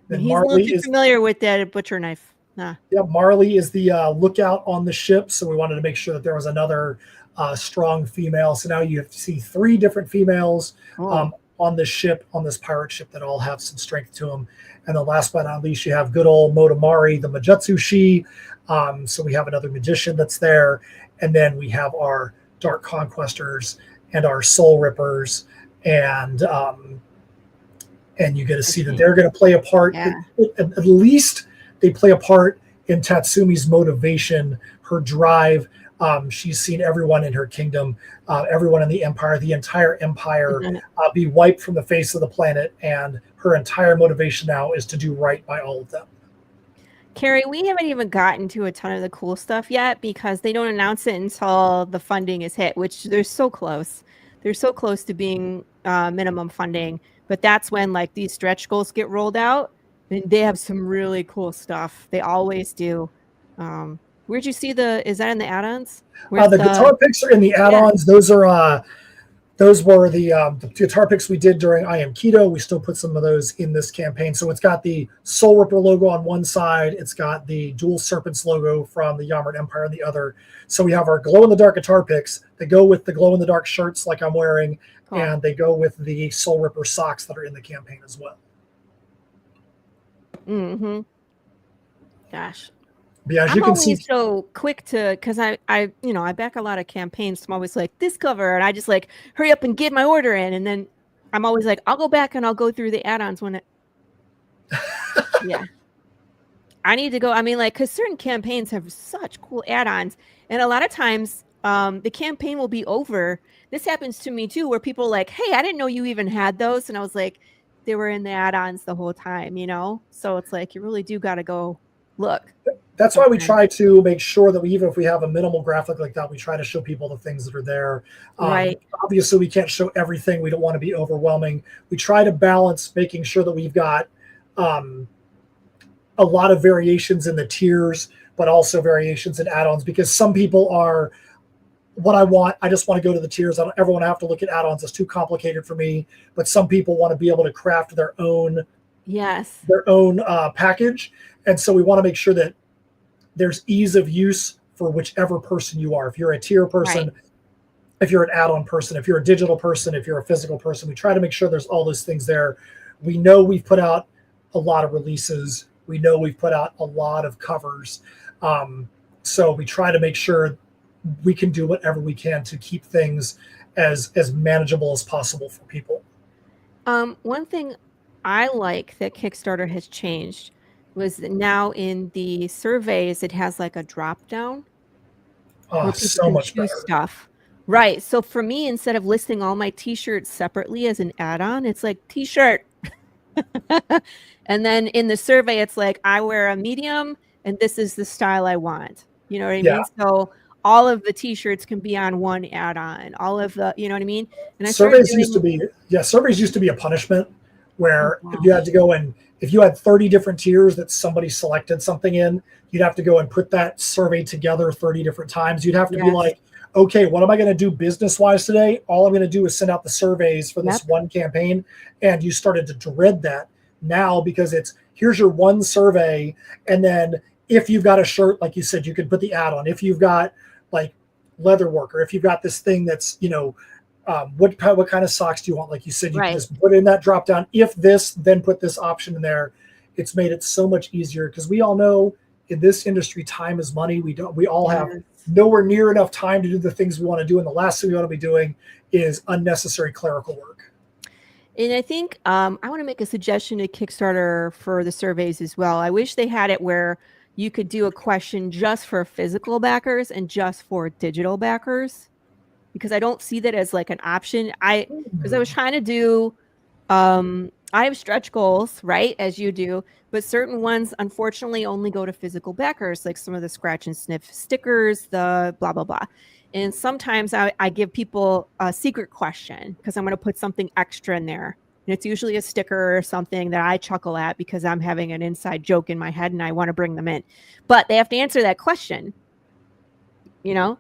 He's Marley a little too familiar with that butcher knife. Yeah, Marley is the lookout on the ship, so we wanted to make sure that there was another strong female. So now you have to see 3 different females on the ship, on this pirate ship, that all have some strength to them. And then last but not least, you have good old Motomari, the Majutsu-shi. So we have another magician that's there. And then we have our Dark Conquestors and our Soul Rippers. And you get to see that they're going to play a part. At least they play a part in Tatsumi's motivation, her drive. She's seen everyone in her kingdom, everyone in the empire, the entire empire be wiped from the face of the planet. And her entire motivation now is to do right by all of them. Carrie, we haven't even gotten to a ton of the cool stuff yet because they don't announce it until the funding is hit, which they're so close. They're so close to being minimum funding. But that's when like these stretch goals get rolled out. And they have some really cool stuff. They always do. Where'd you see is that in the add-ons? The guitar picks are in the add-ons. Yeah. Those were the guitar picks we did during I Am Keto. We still put some of those in this campaign. So it's got the Soul Ripper logo on one side. It's got the Dual Serpents logo from the Yamaran Empire on the other. So we have our glow-in-the-dark guitar picks that go with the glow-in-the-dark shirts like I'm wearing. Cool. And they go with the Soul Ripper socks that are in the campaign as well. Mm-hmm. Gosh. But as I'm you can see, always so quick to, because I back a lot of campaigns. So I'm always like, this cover, and I just like hurry up and get my order in, and then I'm always like, I'll go back and I'll go through the add-ons when it. Yeah, I need to go. I mean, like, because certain campaigns have such cool add-ons, and a lot of times, the campaign will be over. This happens to me too, where people are like, hey, I didn't know you even had those, and I was like, they were in the add-ons the whole time, So it's like you really do got to go look. that's why we sometimes. try to make sure that even if we have a minimal graphic like that, we try to show people the things that are there. Right. Obviously, we can't show everything. We don't want to be overwhelming. We try to balance making sure that we've got a lot of variations in the tiers, but also variations in add-ons, because some people are, what I want, I just want to go to the tiers. I don't ever want to have to look at add-ons. It's too complicated for me. But some people want to be able to craft their own package. And so we want to make sure that there's ease of use for whichever person you are. If you're a tier person, Right. if you're an add-on person, if you're a digital person, if you're a physical person, we try to make sure there's all those things there. We know we've put out a lot of releases. We know we've put out a lot of covers. So we try to make sure we can do whatever we can to keep things as manageable as possible for people. One thing I like that Kickstarter has changed was that now in the surveys, it has like a drop down where people So can much choose better. stuff. Right. So for me, instead of listing all my t-shirts separately as an add-on, it's like t-shirt. And then in the survey, it's like, I wear a medium and this is the style I want. You know what I Yeah. mean? So all of the t-shirts can be on one add-on, all of the, you know what I mean? And I Surveys used to be a punishment where Oh, if you had to go and if you had 30 different tiers that somebody selected something in, you'd have to go and put that survey together 30 different times. You'd have to be Yes. like, okay, what am I going to do business wise today? All I'm going to do is send out the surveys for this one campaign. And you started to dread that now because it's here's your one survey. And then if you've got a shirt, like you said, you can put the add on. If you've got like leather work, or if you've got this thing that's, what kind of socks do you want? Like you said, you can just put in that drop down. If this, then put this option in there. It's made it so much easier because we all know in this industry, time is money. We all have nowhere near enough time to do the things we want to do. And the last thing we want to be doing is unnecessary clerical work. And I think I want to make a suggestion to Kickstarter for the surveys as well. I wish they had it where you could do a question just for physical backers and just for digital backers, because I don't see that as like an option. Because I was trying to do, I have stretch goals, right, as you do, but certain ones unfortunately only go to physical backers, like some of the scratch and sniff stickers, the blah, blah, blah. And sometimes I give people a secret question because I'm going to put something extra in there. And it's usually a sticker or something that I chuckle at because I'm having an inside joke in my head and I want to bring them in. But they have to answer that question. One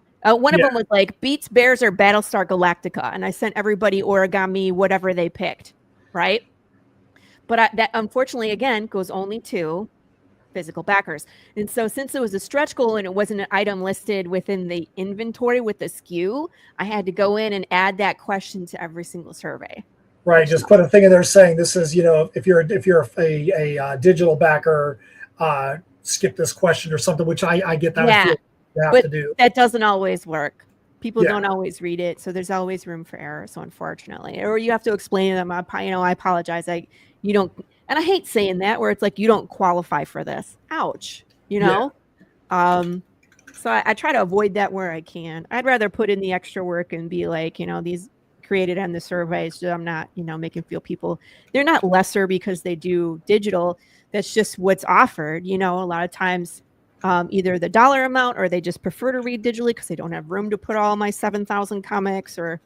of them was like Beats, Bears, or Battlestar Galactica. And I sent everybody origami, whatever they picked. Right. But that unfortunately, again, goes only to physical backers. And so since it was a stretch goal and it wasn't an item listed within the inventory with the SKU, I had to go in and add that question to every single survey. Right. Just put a thing in there saying this is, if you're a digital backer, skip this question or something, which I get that. I feel you have to do. That doesn't always work. People don't always read it. So there's always room for error. So unfortunately, or you have to explain to them, I apologize. You don't, and I hate saying that where it's like, you don't qualify for this. Ouch. So I try to avoid that where I can. I'd rather put in the extra work and be like, these created on the surveys. So I'm not, making feel people, they're not lesser because they do digital. That's just what's offered. A lot of times, either the dollar amount or they just prefer to read digitally because they don't have room to put all my 7,000 comics or,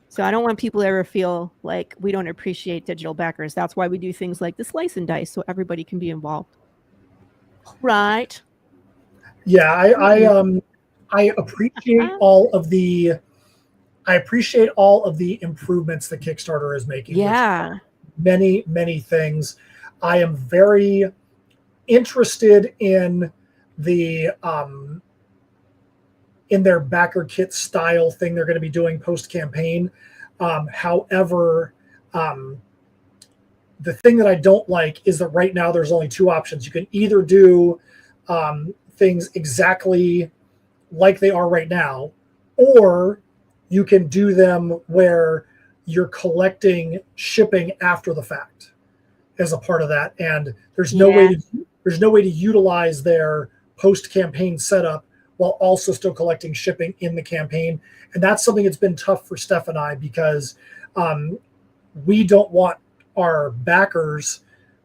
So I don't want people to ever feel like we don't appreciate digital backers. That's why we do things like the slice and dice so everybody can be involved. Right. Yeah, I appreciate all of the improvements that Kickstarter is making. Yeah. Many, many things. I am very interested in the in their backer kit style thing they're going to be doing post-campaign. However, the thing that I don't like is that right now there's only two options. You can either do things exactly like they are right now, or you can do them where you're collecting shipping after the fact as a part of that, and there's no way to utilize their post-campaign setup while also still collecting shipping in the campaign. And that's something that's been tough for Steph and I, because we don't want our backers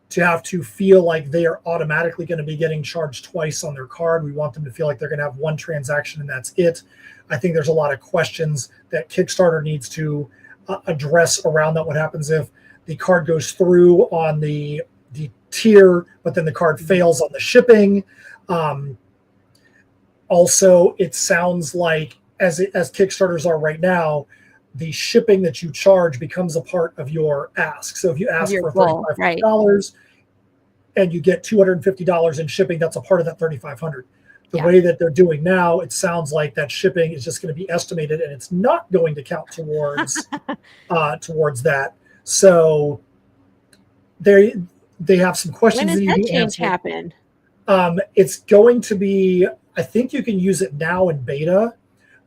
to have to feel like they are automatically going to be getting charged twice on their card. We want them to feel like they're going to have one transaction and that's it. I think there's a lot of questions that Kickstarter needs to address around that. What happens if the card goes through on the tier, but then the card fails on the shipping? Also, it sounds like as Kickstarters are right now, the shipping that you charge becomes a part of your ask. So if you ask for $3,500 and you get $250 in shipping, that's a part of that $3,500. The way that they're doing now, it sounds like that shipping is just going to be estimated and it's not going to count towards towards that. So they have some questions. When does that change happen? It's going to be, I think you can use it now in beta,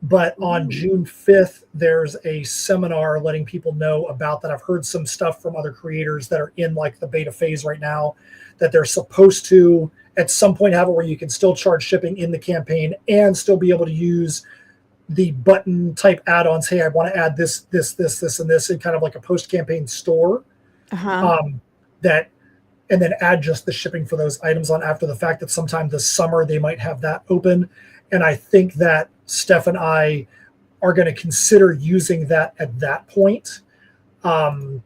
but on June 5th, there's a seminar letting people know about that. I've heard some stuff from other creators that are in like the beta phase right now, that they're supposed to at some point have it where you can still charge shipping in the campaign and still be able to use the button type add-ons. Hey, I want to add this, and this in kind of like a post-campaign store. That, and then add just the shipping for those items on after the fact. That sometime this summer they might have that open. And I think that Steph and I are going to consider using that at that point. But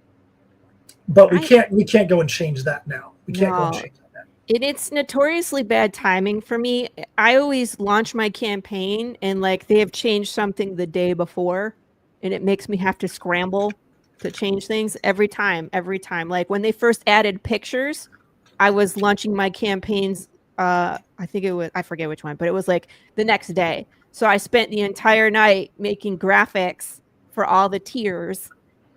we can't go and change that now. We can't go and change that now. It's notoriously bad timing for me. I always launch my campaign and like they have changed something the day before, and it makes me have to scramble to change things every time. Like when they first added pictures, I was launching my campaigns. I forget which one, but it was like the next day. So I spent the entire night making graphics for all the tiers,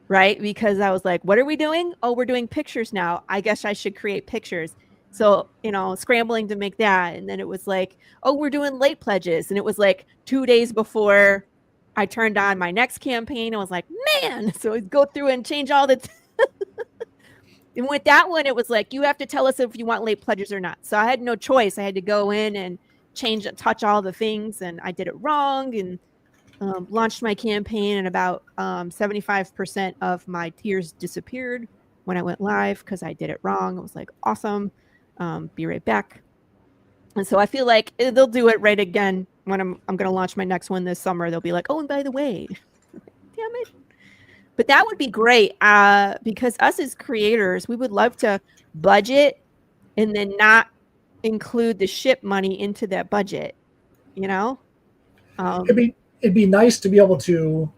right? Because I was like, what are we doing? Oh, we're doing pictures now. I guess I should create pictures. So, scrambling to make that. And then it was like, oh, we're doing late pledges. And it was like 2 days before I turned on my next campaign. I was like, man. So I'd go through and change all the and with that one, it was like, you have to tell us if you want late pledges or not. So I had no choice. I had to go in and touch all the things, and I did it wrong and launched my campaign, and about 75% of my tiers disappeared when I went live because I did it wrong. I was like, awesome. Be right back. And so I feel like they'll do it right again when I'm going to launch my next one this summer. They'll be like, oh, and by the way, damn it. But that would be great because us as creators, we would love to budget and then not include the ship money into that budget, It'd be nice to be able to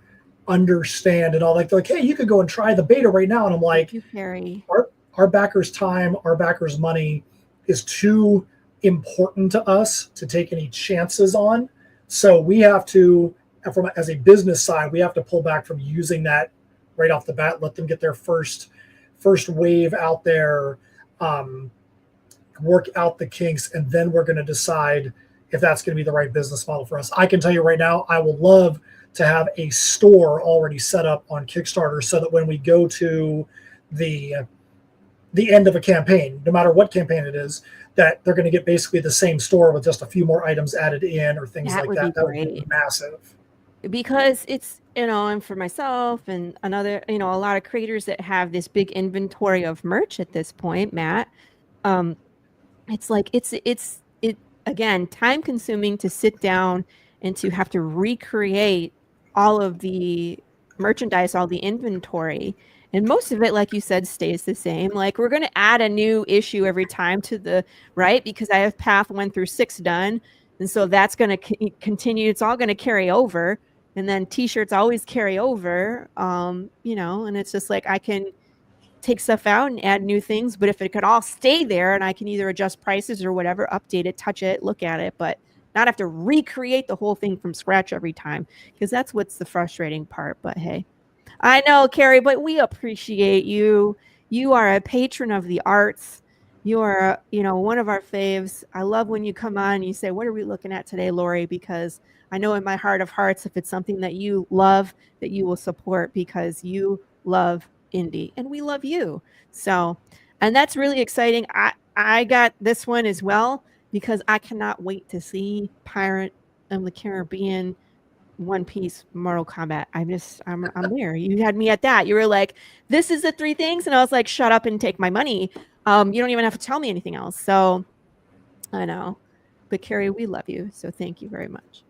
understand and all. Like, hey, you could go and try the beta right now. And I'm like, our backers' time, our backers' money is too important to us to take any chances on. So we have to, as a business side, we have to pull back from using that right off the bat. Let them get their first wave out there, work out the kinks, and then we're going to decide if that's going to be the right business model for us. I can tell you right now, I will love to have a store already set up on Kickstarter so that when we go to the end of a campaign, no matter what campaign it is, that they're going to get basically the same store with just a few more items added in or things like that. That would be massive. Because it's, and for myself and another, a lot of creators that have this big inventory of merch at this point, Matt, it's like, it's again, time consuming to sit down and to have to recreate all of the merchandise, all the inventory. And most of it, like you said, stays the same. Like we're going to add a new issue every time to the, right? Because I have path 1 through 6 done. And so that's going to continue. It's all going to carry over. And then t-shirts always carry over, and it's just like I can take stuff out and add new things. But if it could all stay there and I can either adjust prices or whatever, update it, touch it, look at it, but not have to recreate the whole thing from scratch every time, because that's what's the frustrating part. But hey, I know, Carrie, but we appreciate you. You are a patron of the arts. You are, one of our faves. I love when you come on and you say, what are we looking at today, Laurie? Because I know in my heart of hearts, if it's something that you love, that you will support because you love indie and we love you. So, and that's really exciting. I got this one as well because I cannot wait to see Pirate of the Caribbean, One Piece, Mortal Kombat. I'm there. You had me at that. You were like, this is the three things. And I was like, shut up and take my money. You don't even have to tell me anything else. So I know. But Carrie, we love you. So thank you very much.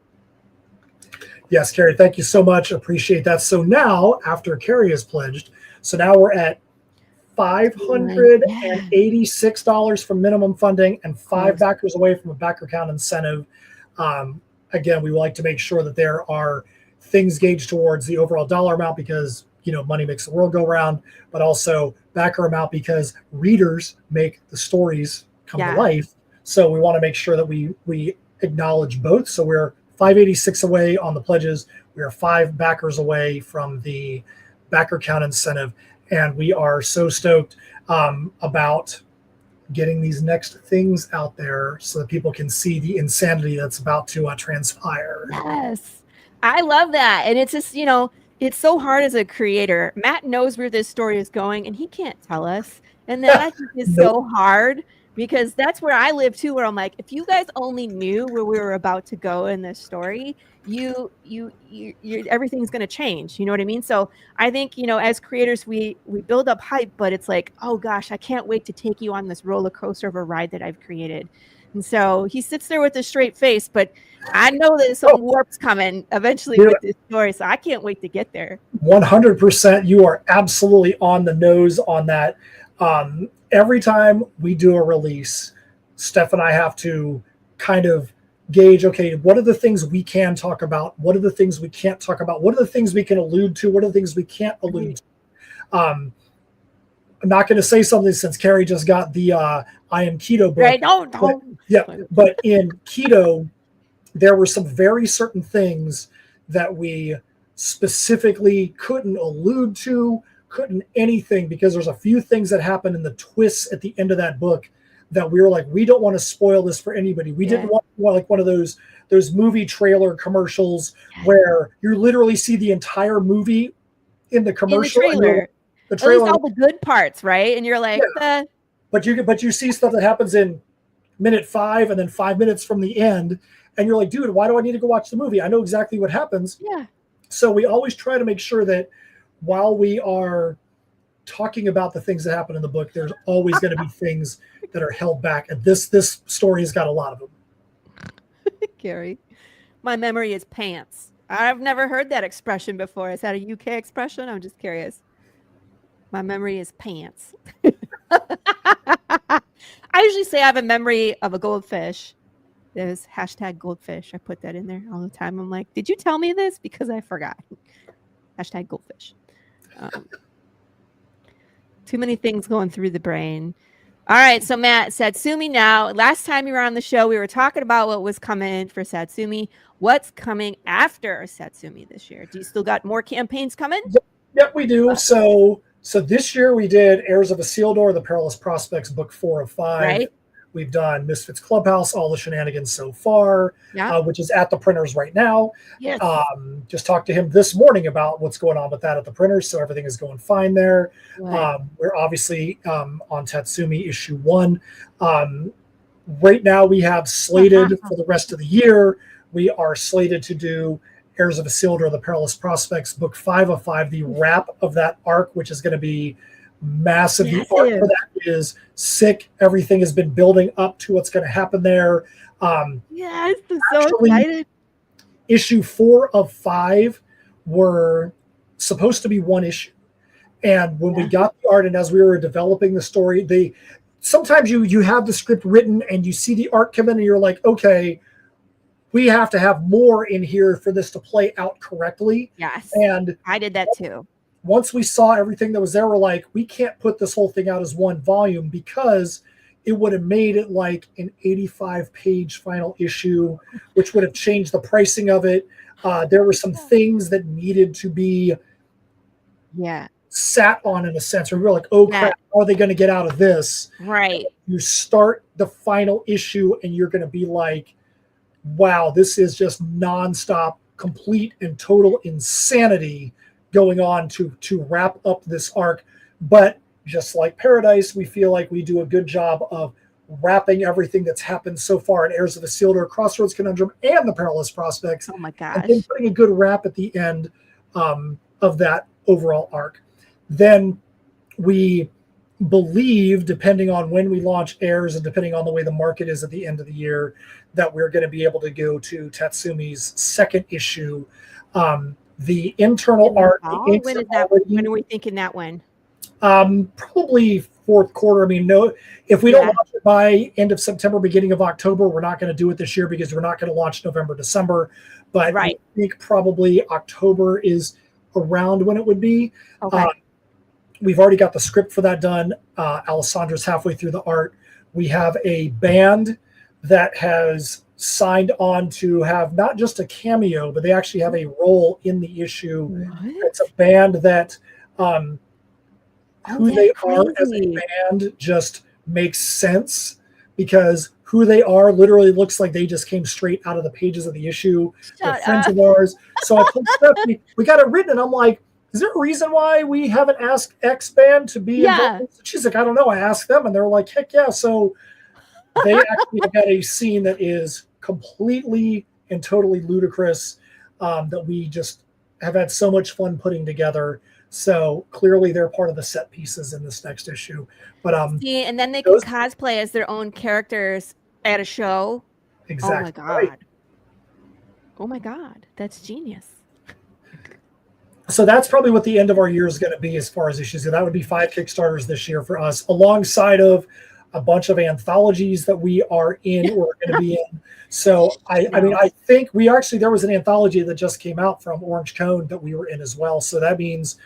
Yes, Carrie, thank you so much. Appreciate that. So now, after Carrie has pledged, so now we're at $586 from minimum funding and 5 backers away from a backer count incentive. Again, we like to make sure that there are things gauged towards the overall dollar amount because, money makes the world go round, but also backer amount because readers make the stories come to life. So we want to make sure that we acknowledge both. So we're 586 away on the pledges. We are 5 backers away from the backer count incentive. And we are so stoked about getting these next things out there so that people can see the insanity that's about to transpire. Yes, I love that. And it's just, it's so hard as a creator. Matt knows where this story is going and he can't tell us. And that is so hard because that's where I live too, where I'm like, if you guys only knew where we were about to go in this story, you everything's going to change. You know what I mean? So I think, as creators, we build up hype, but it's like, oh gosh, I can't wait to take you on this roller coaster of a ride that I've created. And so he sits there with a straight face, but I know that some warp's coming eventually with this story. So I can't wait to get there. 100%. You are absolutely on the nose on that. Every time we do a release, Steph and I have to kind of gauge, okay, what are the things we can talk about? What are the things we can't talk about? What are the things we can allude to? What are the things we can't allude to? I'm not going to say something since Carrie just got the I Am Keto book. Right? Don't. But in Keto, there were some very certain things that we specifically couldn't allude to, couldn't anything, because there's a few things that happened in the twists at the end of that book that we were like, we don't want to spoil this for anybody. We didn't want like one of those movie trailer commercials where you literally see the entire movie in the commercial. In the trailer. At least all the good parts, right? And you're like, but you see stuff that happens in minute 5 and then 5 minutes from the end, and you're like, dude, why do I need to go watch the movie? I know exactly what happens. Yeah. So we always try to make sure that while we are talking about the things that happen in the book, there's always going to be things that are held back. And this story has got a lot of them. Carrie, my memory is pants. I've never heard that expression before. Is that a UK expression? I'm just curious. My memory is pants. I usually say I have a memory of a goldfish. There's #goldfish. I put that in there all the time. I'm like, did you tell me this? Because I forgot. #goldfish. Too many things going through the brain. All right. So Matt, TATSUMI now. Last time you were on the show, we were talking about what was coming for TATSUMI. What's coming after TATSUMI this year? Do you still got more campaigns coming? Yep, we do. So this year we did Heirs of Isildur, The Perilous Prospects, book 4 of 5. Right. We've done Misfitz Clubhouse, all the shenanigans so far, which is at the printers right now. Yes. Just talked to him this morning about what's going on with that at the printers, so everything is going fine there. Right. We're obviously on TATSUMI issue 1. Right now we have slated for the rest of the year, we are slated to do Heirs of Isildur, The Perilous Prospects, book 5 of 5, the wrap of that arc, which is going to be massive. The art for that is sick. Everything has been building up to what's going to happen there. Yes, I'm so excited. Issue 4 of 5 were supposed to be one issue. And when we got the art and as we were developing the story, sometimes you have the script written and you see the art come in and you're like, okay, we have to have more in here for this to play out correctly. Yes. And I did that too. Once we saw everything that was there, we're like, we can't put this whole thing out as one volume because it would have made it like an 85-page final issue, which would have changed the pricing of it. There were some things that needed to be sat on in a sense, where we were like, oh crap, how are they going to get out of this? Right. You start the final issue and you're going to be like, wow, this is just nonstop, complete and total insanity going on to wrap up this arc. But just like Paradise, we feel like we do a good job of wrapping everything that's happened so far in Heirs of Isildur, Crossroads Conundrum, and the Perilous Prospects. Oh my gosh. And then putting a good wrap at the end of that overall arc. Then we believe, depending on when we launch Heirs and depending on the way the market is at the end of the year, that we're going to be able to go to Tatsumi's second issue. The internal art. When are we thinking that one? Probably fourth quarter. I mean, no, if we don't launch it by end of September, beginning of October, we're not going to do it this year because we're not going to launch November, December. But I think probably October is around when it would be. Okay. We've already got the script for that done. Alessandra's halfway through the art. We have a band that has signed on to have not just a cameo, but they actually have a role in the issue. What? It's a band that who they are as a crazy. band just makes sense, because who they are literally looks like they just came straight out of the pages of the issue. They're friends of ours. So I told Stephanie, we got it written, and I'm like, is there a reason why we haven't asked X band to be involved? She's like, I don't know. I asked them, and they're like, heck yeah. So they actually have a scene that is completely and totally ludicrous, that we just have had so much fun putting together. So clearly they're part of the set pieces in this next issue. But see, and then they can cosplay as their own characters at a show. Exactly. Oh my god. Right. Oh my god. That's genius. So that's probably what the end of our year is going to be as far as issues. That would be 5 Kickstarters this year for us, alongside of a bunch of anthologies that we are in or going to be in. So I mean, I think there was an anthology that just came out from Orange Cone that we were in as well. So that means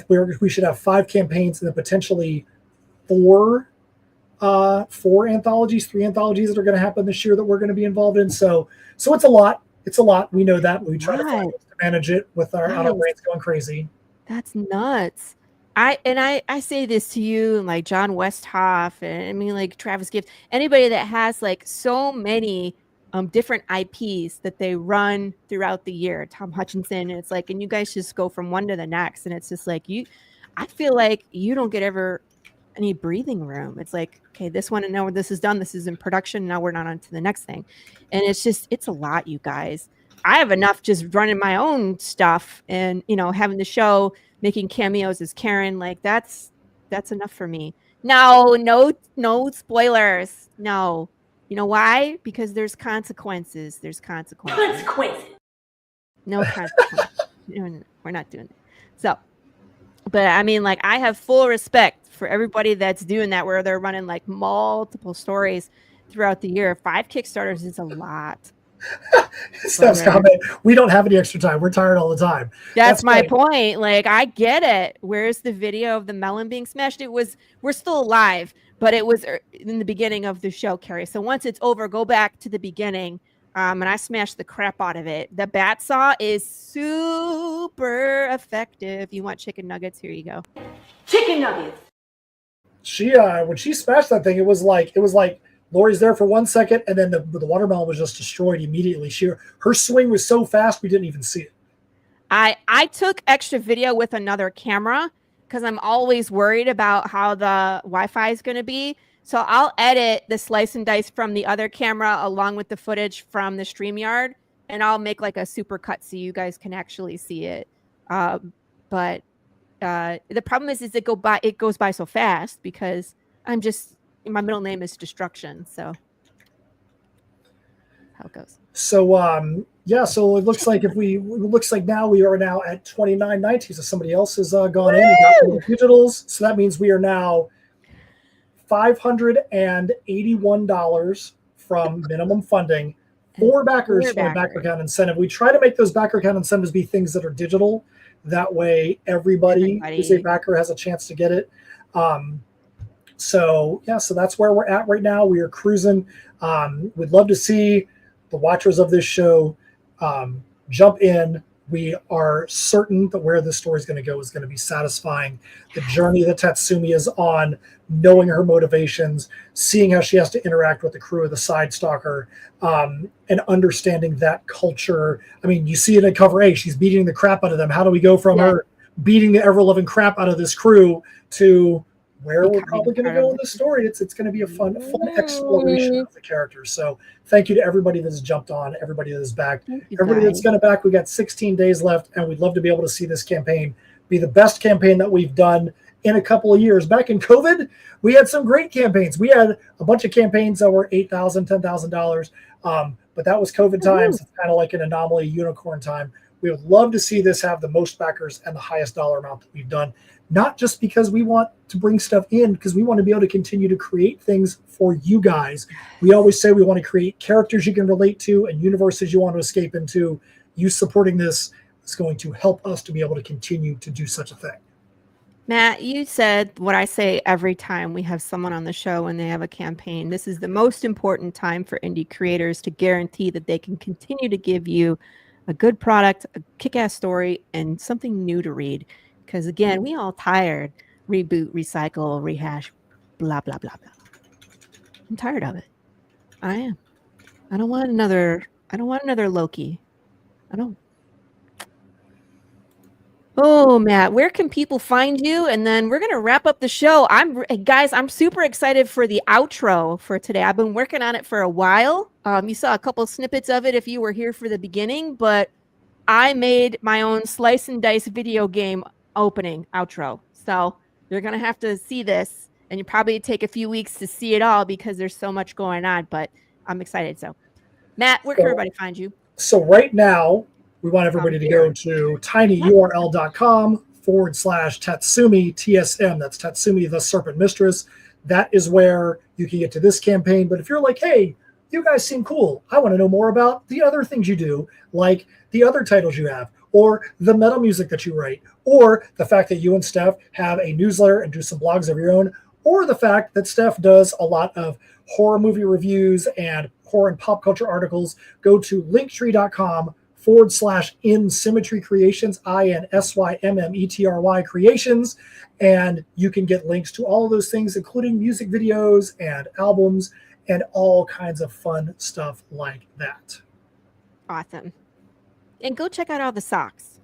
we should have 5 campaigns and then potentially 3 anthologies that are going to happen this year that we're going to be involved in. So it's a lot. It's a lot. We know that. We try to find ways to manage it with our brains going crazy. That's nuts. I say this to you, and like John Westhoff, and I mean like Travis Gibbs, anybody that has like so many different IPs that they run throughout the year. Tom Hutchinson, and it's like, and you guys just go from one to the next, and it's just like I feel like you don't get ever any breathing room. It's like, okay, this one, and now this is done, this is in production, now we're not on to the next thing, and it's a lot, you guys. I have enough just running my own stuff, and having the show, making cameos as Karen, like that's enough for me. No spoilers. No. You know why? Because there's consequences. No consequences. No, we're not doing it. So, but I mean, like, I have full respect for everybody that's doing that, where they're running like multiple stories throughout the year. 5 Kickstarters is a lot. Steph's comment, we don't have any extra time. We're tired all the time. That's my point. Like, I get it. Where's the video of the melon being smashed? We're still alive, but it was in the beginning of the show, Carrie. So once it's over, go back to the beginning. And I smashed the crap out of it. The bat saw is super effective. You want chicken nuggets? Here you go. Chicken nuggets. She when she smashed that thing, it was like Laurie's there for 1 second, and then the watermelon was just destroyed immediately. Her swing was so fast we didn't even see it. I took extra video with another camera because I'm always worried about how the Wi-Fi is going to be. So I'll edit the slice and dice from the other camera along with the footage from the StreamYard, and I'll make like a super cut so you guys can actually see it. But the problem is it goes by so fast because my middle name is Destruction, so how it goes. So so it looks like now we are now at 29.90. So somebody else has gone in and got the digitals. So that means we are now $581 from minimum funding. 4 backers from the backer account incentive. We try to make those backer account incentives be things that are digital. That way, everybody who's a backer has a chance to get it. So that's where we're at right now. We are cruising. We'd love to see the watchers of this show jump in, We are certain that where this story is going to go is going to be satisfying. The journey that Tatsumi is on, knowing her motivations, seeing how she has to interact with the crew of the Side Stalker, and understanding that culture. I mean, you see it in cover A. She's beating the crap out of them. How do we go from her beating the ever-loving crap out of this crew to where we're probably going to go in this story? It's going to be a fun exploration of the characters. So thank you to everybody that's jumped on, everybody that's backed, everybody that's going to back. We got 16 days left, and we'd love to be able to see this campaign be the best campaign that we've done in a couple of years. Back in COVID, we had some great campaigns. We had a bunch of campaigns that were $8,000, $10,000, but that was COVID times. It's kind of like an anomaly, unicorn time. We would love to see this have the most backers and the highest dollar amount that we've done. Not just because we want to bring stuff in, because we want to be able to continue to create things for you guys. We always say we want to create characters you can relate to and universes you want to escape into. You supporting this is going to help us to be able to continue to do such a thing. Matt, you said what I say every time we have someone on the show and they have a campaign. This is the most important time for indie creators to guarantee that they can continue to give you a good product, a kick-ass story, and something new to read. Because again, we all tired. Reboot, recycle, rehash, blah, blah, blah, blah. I'm tired of it. I am. I don't want another Loki. I don't. Oh, Matt, where can people find you? And then we're going to wrap up the show. Guys, I'm super excited for the outro for today. I've been working on it for a while. You saw a couple snippets of it if you were here for the beginning, but I made my own slice and dice video game opening outro. So you're going to have to see this, and you probably take a few weeks to see it all because there's so much going on, but I'm excited. So Matt, where can everybody find you? So right now, we want everybody to go to tinyurl.com/Tatsumi, TSM. That's Tatsumi, the Serpent Mistress. That is where you can get to this campaign. But if you're like, hey, you guys seem cool, I want to know more about the other things you do, like the other titles you have, or the metal music that you write, or the fact that you and Steph have a newsletter and do some blogs of your own, or the fact that Steph does a lot of horror movie reviews and horror and pop culture articles, go to linktree.com/InSymmetry Creations, INSYMMETRY Creations, and you can get links to all of those things, including music videos and albums and all kinds of fun stuff like that. Awesome. And go check out all the socks.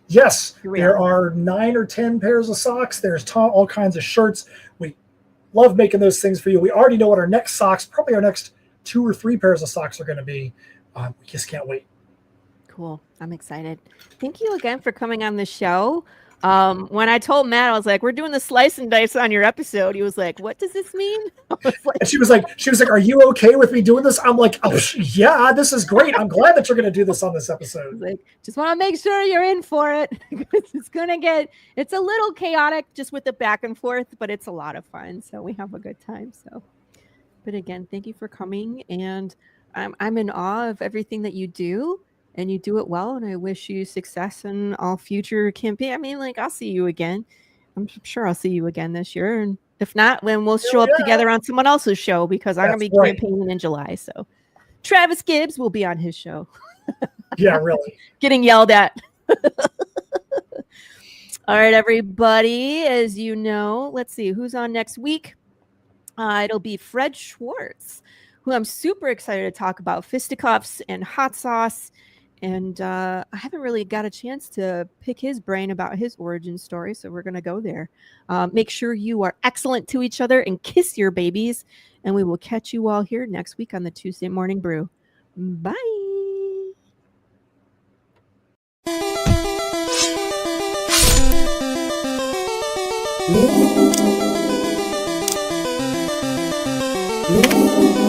Yes, there are 9 or 10 pairs of socks. There's all kinds of shirts. We love making those things for you. We already know what our next socks, probably our next 2 or 3 pairs of socks are going to be. We just can't wait. Cool. I'm excited. Thank you again for coming on the show. When I told Matt, I was like, we're doing the slice and dice on your episode. He was like, what does this mean? And she was like, are you okay with me doing this? I'm like, oh, yeah, this is great. I'm glad that you're going to do this on this episode. Like, just want to make sure you're in for it. It's a little chaotic just with the back and forth, but it's a lot of fun. So we have a good time. But again, thank you for coming. And I'm in awe of everything that you do. And you do it well, and I wish you success in all future campaigns. I mean, like, I'll see you again. I'm sure I'll see you again this year. And if not, then we'll show up together on someone else's show because I'm going to be campaigning in July. So Travis Gibbs will be on his show. Yeah, really. Getting yelled at. All right, everybody. As you know, let's see who's on next week. It'll be Fred Schwartz, who I'm super excited to talk about fisticuffs and hot sauce. And I haven't really got a chance to pick his brain about his origin story, so we're going to go there. Make sure you are excellent to each other and kiss your babies. And we will catch you all here next week on the Tuesday Morning Brew. Bye. Ooh.